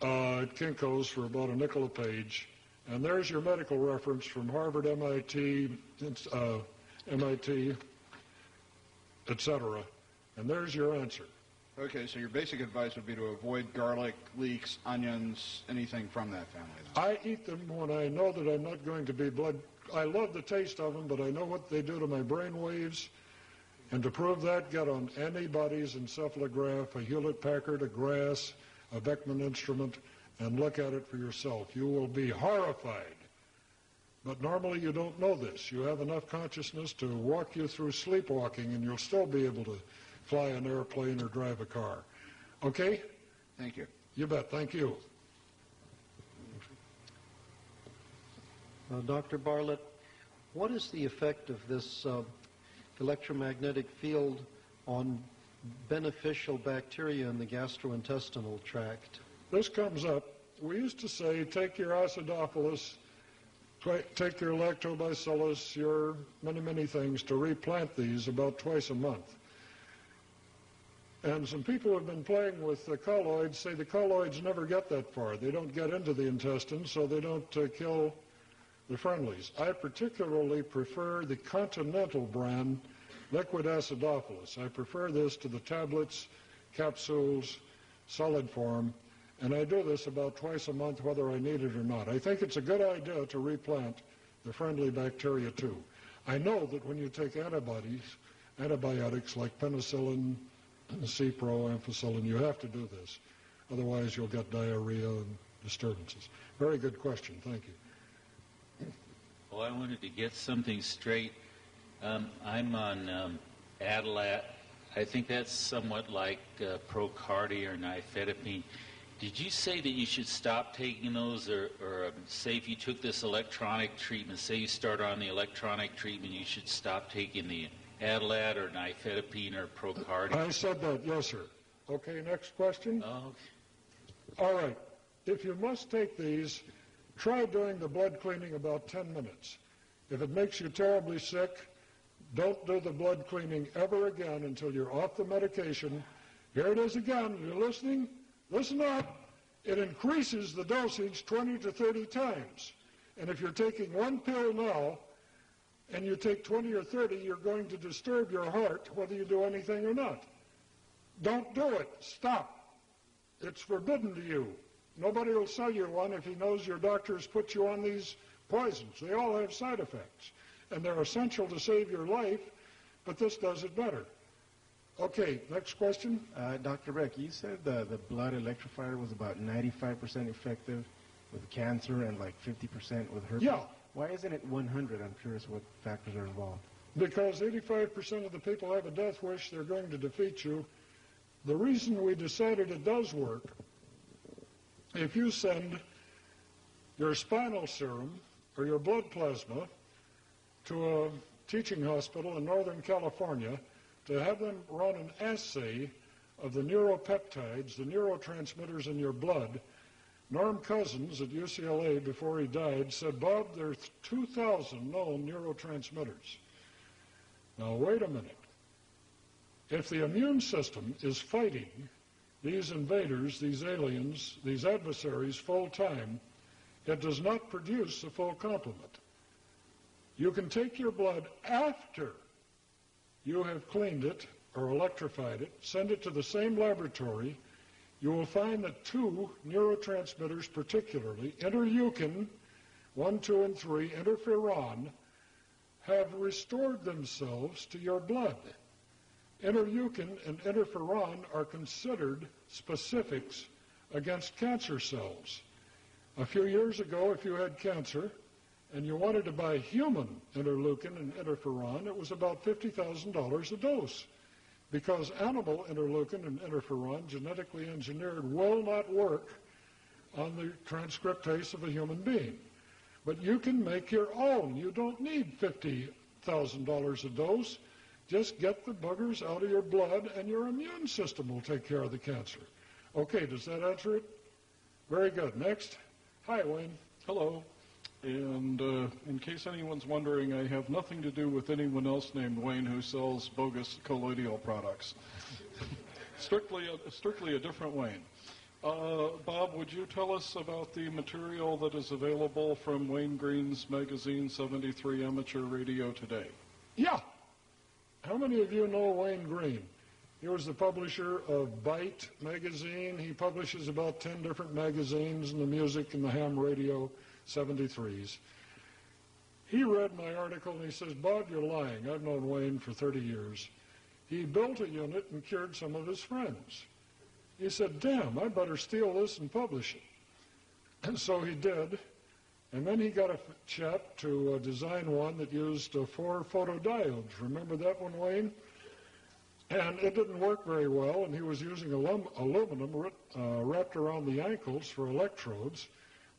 at Kinko's for about a nickel a page. And there's your medical reference from Harvard, MIT, etc. And there's your answer. Okay, so your basic advice would be to avoid garlic, leeks, onions, anything from that family, then. I eat them when I know that I'm not going to be blood. I love the taste of them, but I know what they do to my brain waves. And to prove that, get on anybody's encephalograph, a Hewlett-Packard, a Grass, a Beckman instrument, and look at it for yourself. You will be horrified. But normally you don't know this. You have enough consciousness to walk you through sleepwalking, and you'll still be able to fly an airplane or drive a car. Okay? Thank you. You bet. Thank you. Dr. Bartlett, what is the effect of this electromagnetic field on beneficial bacteria in the gastrointestinal tract? This comes up. We used to say, take your acidophilus, take your lactobacillus, your many, many things, to replant these about twice a month. And some people who have been playing with the colloids say the colloids never get that far. They don't get into the intestine, so they don't kill the friendlies. I particularly prefer the Continental brand liquid acidophilus. I prefer this to the tablets, capsules, solid form, and I do this about twice a month whether I need it or not. I think it's a good idea to replant the friendly bacteria too. I know that when you take antibiotics like penicillin, Cipro, ampicillin, you have to do this. Otherwise you'll get diarrhea and disturbances. Very good question. Thank you. Well, I wanted to get something straight. I'm on Adalat I think that's somewhat like Procardia or nifedipine. Did you say that you should stop taking those, or say if you took this electronic treatment, say you start on the electronic treatment, you should stop taking the Adalat or nifedipine or Procardia? I said that, yes, sir. Okay, next question. Oh, All right. If you must take these, try doing the blood cleaning about 10 minutes. If it makes you terribly sick, don't do the blood cleaning ever again until you're off the medication. Here it is again. You're listening? Listen up. It increases the dosage 20 to 30 times. And if you're taking one pill now and you take 20 or 30, you're going to disturb your heart whether you do anything or not. Don't do it. Stop. It's forbidden to you. Nobody will sell you one if he knows your doctor has put you on these poisons. They all have side effects. And they're essential to save your life, but this does it better. Okay, next question. Dr. Beck, you said the blood electrifier was about 95% effective with cancer and like 50% with herpes. Yeah. Why isn't it 100? I'm curious what factors are involved. Because 85% of the people have a death wish, they're going to defeat you. The reason we decided it does work, if you send your spinal serum or your blood plasma to a teaching hospital in Northern California to have them run an assay of the neuropeptides, the neurotransmitters in your blood, Norm Cousins at UCLA, before he died, said, Bob, there are 2,000 known neurotransmitters. Now, wait a minute. If the immune system is fighting these invaders, these aliens, these adversaries full time, it does not produce a full complement. You can take your blood after you have cleaned it or electrified it, send it to the same laboratory. You will find that two neurotransmitters particularly, interleukin 1, 2, and 3, interferon, have restored themselves to your blood. Interleukin and interferon are considered specifics against cancer cells. A few years ago, if you had cancer and you wanted to buy human interleukin and interferon, it was about $50,000 a dose, because animal interleukin and interferon, genetically engineered, will not work on the transcriptase of a human being. But you can make your own. You don't need $50,000 a dose. Just get the boogers out of your blood and your immune system will take care of the cancer. Okay, does that answer it? Very good. Next. Hi, Wayne. Hello. And in case anyone's wondering, I have nothing to do with anyone else named Wayne who sells bogus colloidal products. strictly a different Wayne. Bob, would you tell us about the material that is available from Wayne Green's magazine 73 Amateur Radio today? Yeah. How many of you know Wayne Green? He was the publisher of Byte magazine. He publishes about 10 different magazines in the music and the ham radio 73s. He read my article and he says, Bob, you're lying. I've known Wayne for 30 years. He built a unit and cured some of his friends. He said, damn, I better steal this and publish it. And so he did. And then he got a chap to design one that used 4 photodiodes. Remember that one, Wayne? And it didn't work very well, and he was using aluminum wrapped around the ankles for electrodes.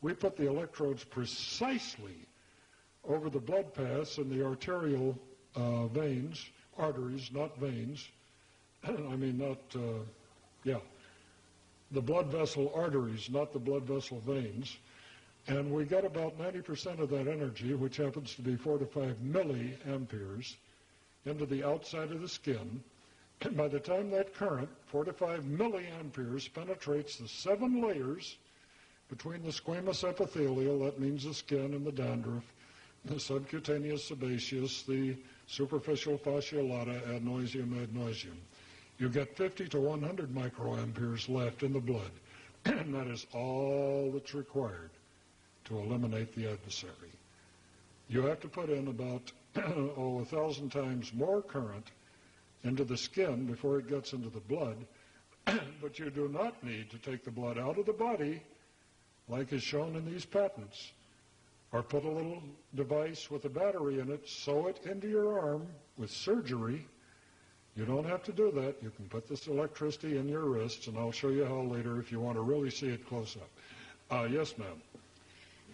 We put the electrodes precisely over the blood paths and the arterial veins, arteries, not veins. I mean, the blood vessel arteries, not the blood vessel veins. And we got about 90% of that energy, which happens to be 4 to 5 milliamperes, into the outside of the skin. And by the time that current, 4 to 5 milliamperes, penetrates the 7 layers between the squamous epithelial, that means the skin and the dandruff, the subcutaneous sebaceous, the superficial fasciolata, adenoisium, you get 50 to 100 microamperes left in the blood. And that is all that's required to eliminate the adversary. You have to put in about 1,000 times more current into the skin before it gets into the blood, but you do not need to take the blood out of the body like is shown in these patents, or put a little device with a battery in it, sew it into your arm with surgery. You don't have to do that. You can put this electricity in your wrists, and I'll show you how later if you want to really see it close up. Yes, ma'am.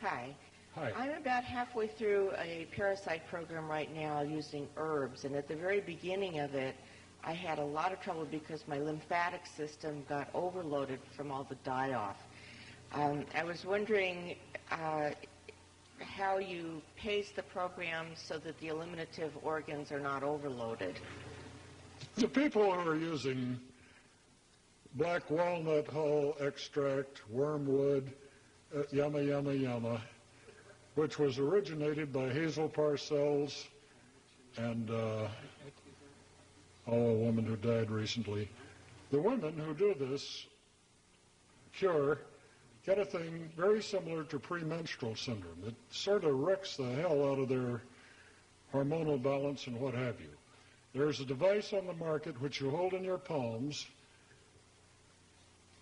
Hi. Hi. I'm about halfway through a parasite program right now using herbs, and at the very beginning of it, I had a lot of trouble because my lymphatic system got overloaded from all the die-off. I was wondering how you pace the program so that the eliminative organs are not overloaded. The people who are using black walnut hull extract, wormwood, yama, yama, yama, which was originated by Hazel Parcells and a woman who died recently. The women who do this cure get a thing very similar to premenstrual syndrome. It sort of wrecks the hell out of their hormonal balance and what have you. There's a device on the market which you hold in your palms,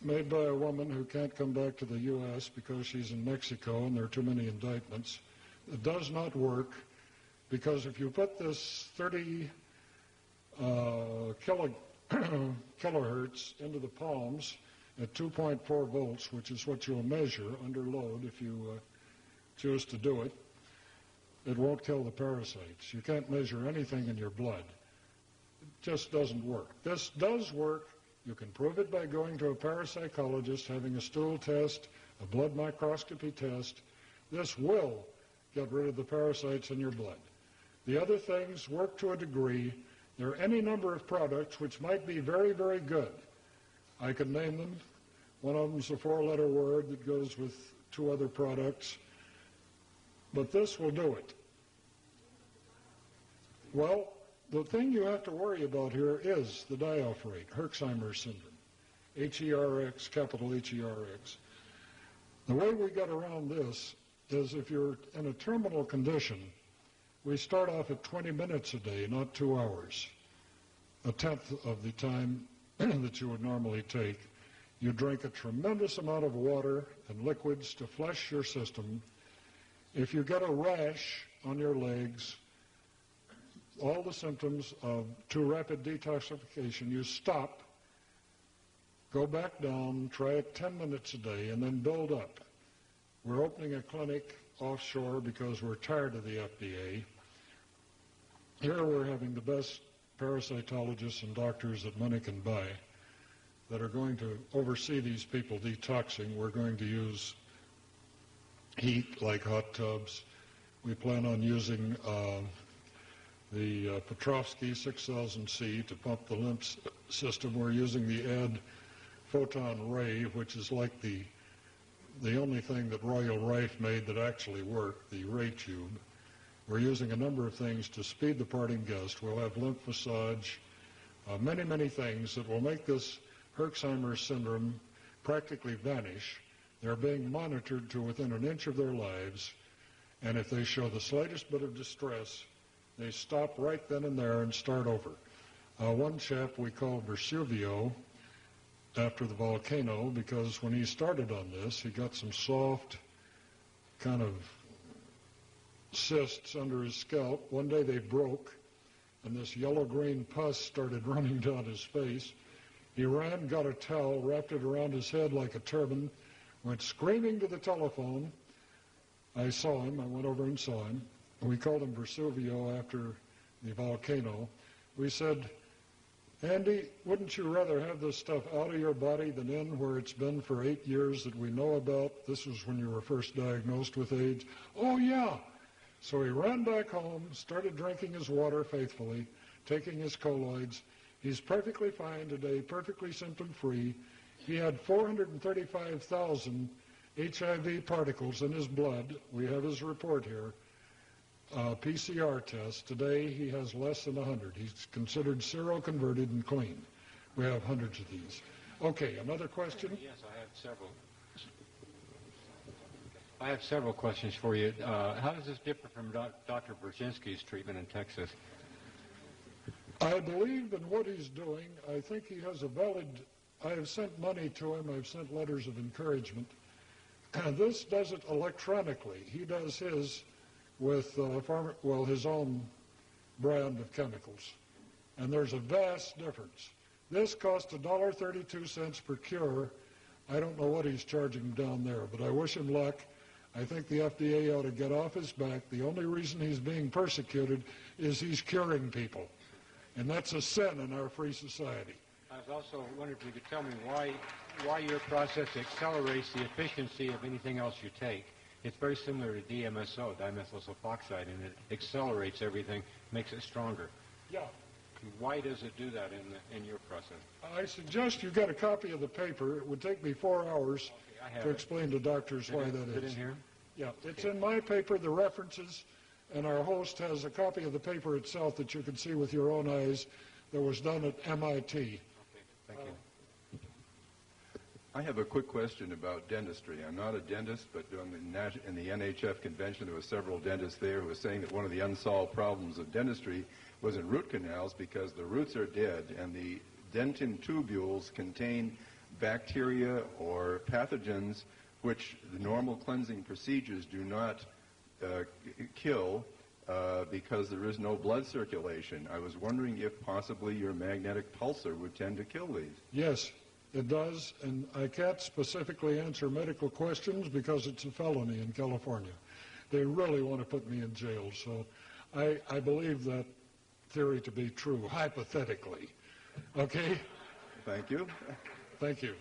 made by a woman who can't come back to the U.S. because she's in Mexico and there are too many indictments. It does not work because if you put this 30 kilohertz into the palms at 2.4 volts, which is what you'll measure under load if you choose to do it, it won't kill the parasites. You can't measure anything in your blood. It just doesn't work. This does work. You can prove it by going to a parapsychologist, having a stool test, a blood microscopy test. This will get rid of the parasites in your blood. The other things work to a degree. There are any number of products which might be very, very good. I could name them. One of them is a four-letter word that goes with two other products. But this will do it. Well, the thing you have to worry about here is the die-off rate, Herxheimer's syndrome, H-E-R-X, capital H-E-R-X. The way we get around this is if you're in a terminal condition, we start off at 20 minutes a day, not 2 hours, a tenth of the time that you would normally take. You drink a tremendous amount of water and liquids to flush your system. If you get a rash on your legs, all the symptoms of too rapid detoxification, you stop, go back down, try it 10 minutes a day, and then build up. We're opening a clinic offshore because we're tired of the FDA. Here we're having the best parasitologists and doctors that money can buy that are going to oversee these people detoxing. We're going to use heat like hot tubs. We plan on using the Petrovsky 6000C to pump the lymph system. We're using the AD photon ray, which is like the only thing that Royal Rife made that actually worked, the ray tube. We're using a number of things to speed the parting gust. We'll have lymph massage, many, many things that will make this Herxheimer's syndrome practically vanish. They're being monitored to within an inch of their lives, and if they show the slightest bit of distress, they stop right then and there and start over. One chap we call Vesuvio, after the volcano, because when he started on this, he got some soft kind of cysts under his scalp. One day they broke, and this yellow-green pus started running down his face. He ran, got a towel, wrapped it around his head like a turban, went screaming to the telephone. I saw him. I went over and saw him. We called him Vesuvio after the volcano. We said, Andy, wouldn't you rather have this stuff out of your body than in where it's been for 8 years that we know about? This was when you were first diagnosed with AIDS. Oh, yeah. So he ran back home, started drinking his water faithfully, taking his colloids. He's perfectly fine today, perfectly symptom-free. He had 435,000 HIV particles in his blood. We have his report here. PCR test. Today he has less than 100. He's considered seroconverted and clean. We have hundreds of these. Okay, another question? Yes, I have several questions for you. How does this differ from Dr. Brzezinski's treatment in Texas? I believe in what he's doing. I think he has a valid... I have sent money to him. I've sent letters of encouragement. This does it electronically. He does his with his own brand of chemicals. and there's a vast difference. This cost $1.32 per cure. I don't know what he's charging down there, but I wish him luck. I think the FDA ought to get off his back. The only reason he's being persecuted is he's curing people, and that's a sin in our free society. I was also wondering if you could tell me why your process accelerates the efficiency of anything else you take. It's very similar to DMSO, dimethyl sulfoxide, and it accelerates everything, makes it stronger. Yeah. Why does it do that in your process? I suggest you get a copy of the paper. It would take me 4 hours to explain to doctors why that is. Is it in here? Yeah, it's in my paper, the references, and our host has a copy of the paper itself that you can see with your own eyes that was done at MIT. Okay, thank you. I have a quick question about dentistry. I'm not a dentist, but in the NHF convention, there were several dentists there who were saying that one of the unsolved problems of dentistry was in root canals because the roots are dead and the dentin tubules contain bacteria or pathogens which the normal cleansing procedures do not kill because there is no blood circulation. I was wondering if possibly your magnetic pulsar would tend to kill these. Yes, it does, and I can't specifically answer medical questions because it's a felony in California. They really want to put me in jail, so I believe that theory to be true, hypothetically. Okay? Thank you. Thank you.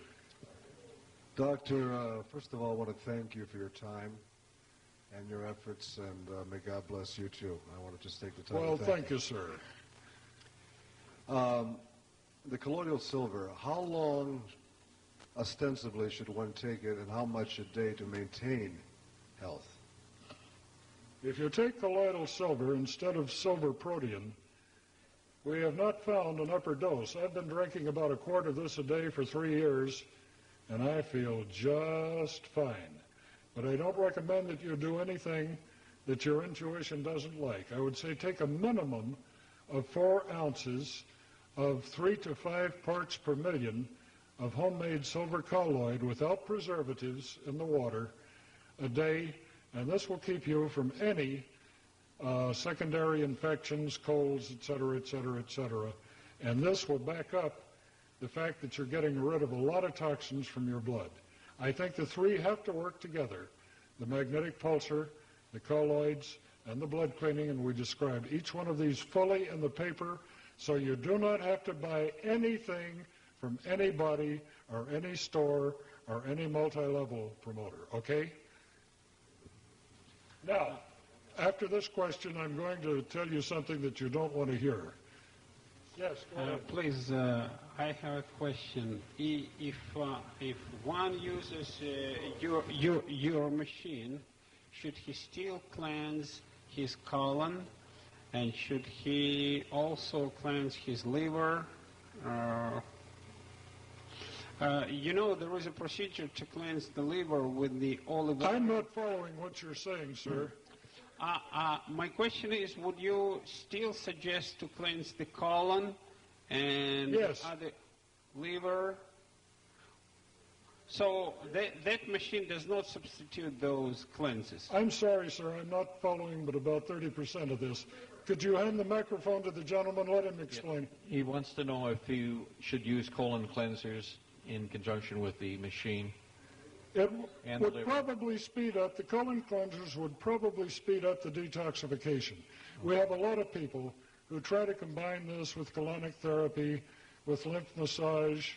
Doctor, first of all, I want to thank you for your time and your efforts, and may God bless you too. I want to just take the time Well, to thank you, sir. The colloidal silver, how long ostensibly should one take it, and how much a day to maintain health? If you take colloidal silver instead of silver protein, we have not found an upper dose. I've been drinking about a quart of this a day for 3 years, and I feel just fine. But I don't recommend that you do anything that your intuition doesn't like. I would say take a minimum of 4 ounces of 3 to 5 parts per million of homemade silver colloid without preservatives in the water a day, and this will keep you from any secondary infections, colds, et cetera, et cetera, et cetera. And this will back up the fact that you're getting rid of a lot of toxins from your blood. I think the 3 have to work together, the magnetic pulsar, the colloids, and the blood cleaning, and we describe each one of these fully in the paper, so you do not have to buy anything from anybody or any store or any multi-level promoter, okay? Now, after this question, I'm going to tell you something that you don't want to hear. Yes, go ahead. Please, I have a question. If one uses your machine, should he still cleanse his colon, and should he also cleanse his liver? You know, there is a procedure to cleanse the liver with the olive oil. I'm not following what you're saying, sir. My question is, would you still suggest to cleanse the colon and other liver? So that machine does not substitute those cleanses. I'm sorry, sir. I'm not following but about 30% of this. Could you hand the microphone to the gentleman? Let him explain. He wants to know if you should use colon cleansers in conjunction with the machine. It would probably speed up, the colon cleansers would probably speed up the detoxification. We have a lot of people who try to combine this with colonic therapy, with lymph massage,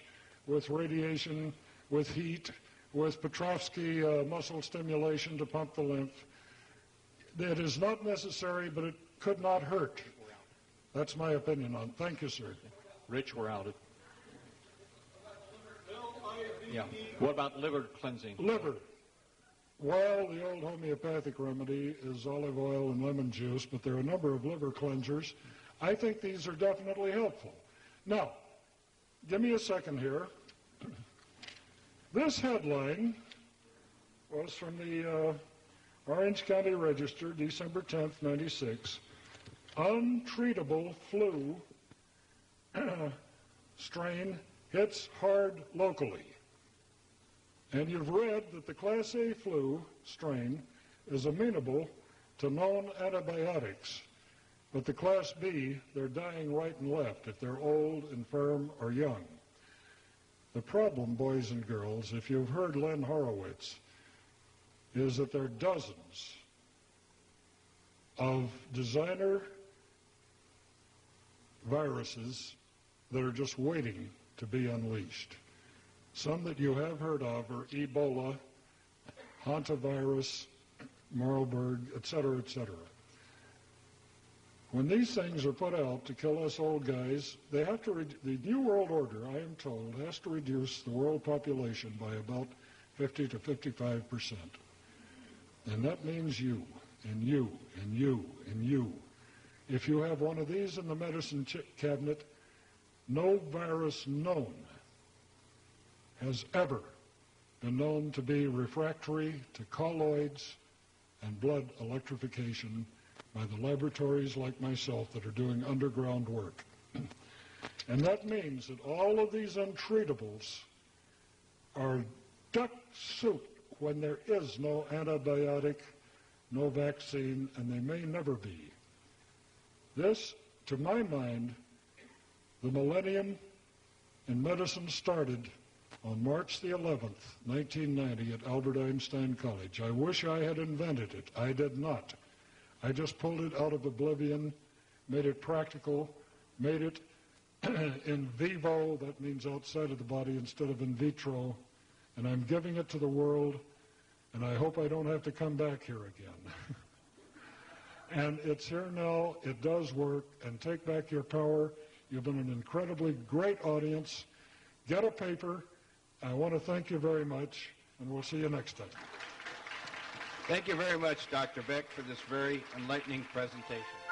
with radiation, with heat, with Petrovsky muscle stimulation to pump the lymph. It is not necessary, but it could not hurt. That's my opinion on it. Thank you, sir. Rich, we're out. Yeah. What about liver cleansing? Liver. Well, the old homeopathic remedy is olive oil and lemon juice, but there are a number of liver cleansers. I think these are definitely helpful. Now, give me a second here. This headline was from the Orange County Register, December 10th, 96. Untreatable flu strain hits hard locally. And you've read that the Class A flu strain is amenable to known antibiotics. But the Class B, they're dying right and left if they're old, infirm, or young. The problem, boys and girls, if you've heard Len Horowitz, is that there are dozens of designer viruses that are just waiting to be unleashed. Some that you have heard of are Ebola, hantavirus, Marburg, etc., etc. When these things are put out to kill us old guys, they have to. The New World Order, I am told, has to reduce the world population by about 50 to 55%. And that means you, and you, and you, and you. If you have one of these in the medicine cabinet, no virus known has ever been known to be refractory to colloids and blood electrification by the laboratories like myself that are doing underground work. And that means that all of these untreatables are duck soup when there is no antibiotic, no vaccine, and they may never be. This, to my mind, the millennium in medicine started on March the 11th, 1990 at Albert Einstein College. I wish I had invented it. I did not. I just pulled it out of oblivion, made it practical, made it in vivo, that means outside of the body instead of in vitro, and I'm giving it to the world, and I hope I don't have to come back here again. And it's here now, it does work, and take back your power. You've been an incredibly great audience. Get a paper. I want to thank you very much, and we'll see you next time. Thank you very much, Dr. Beck, for this very enlightening presentation.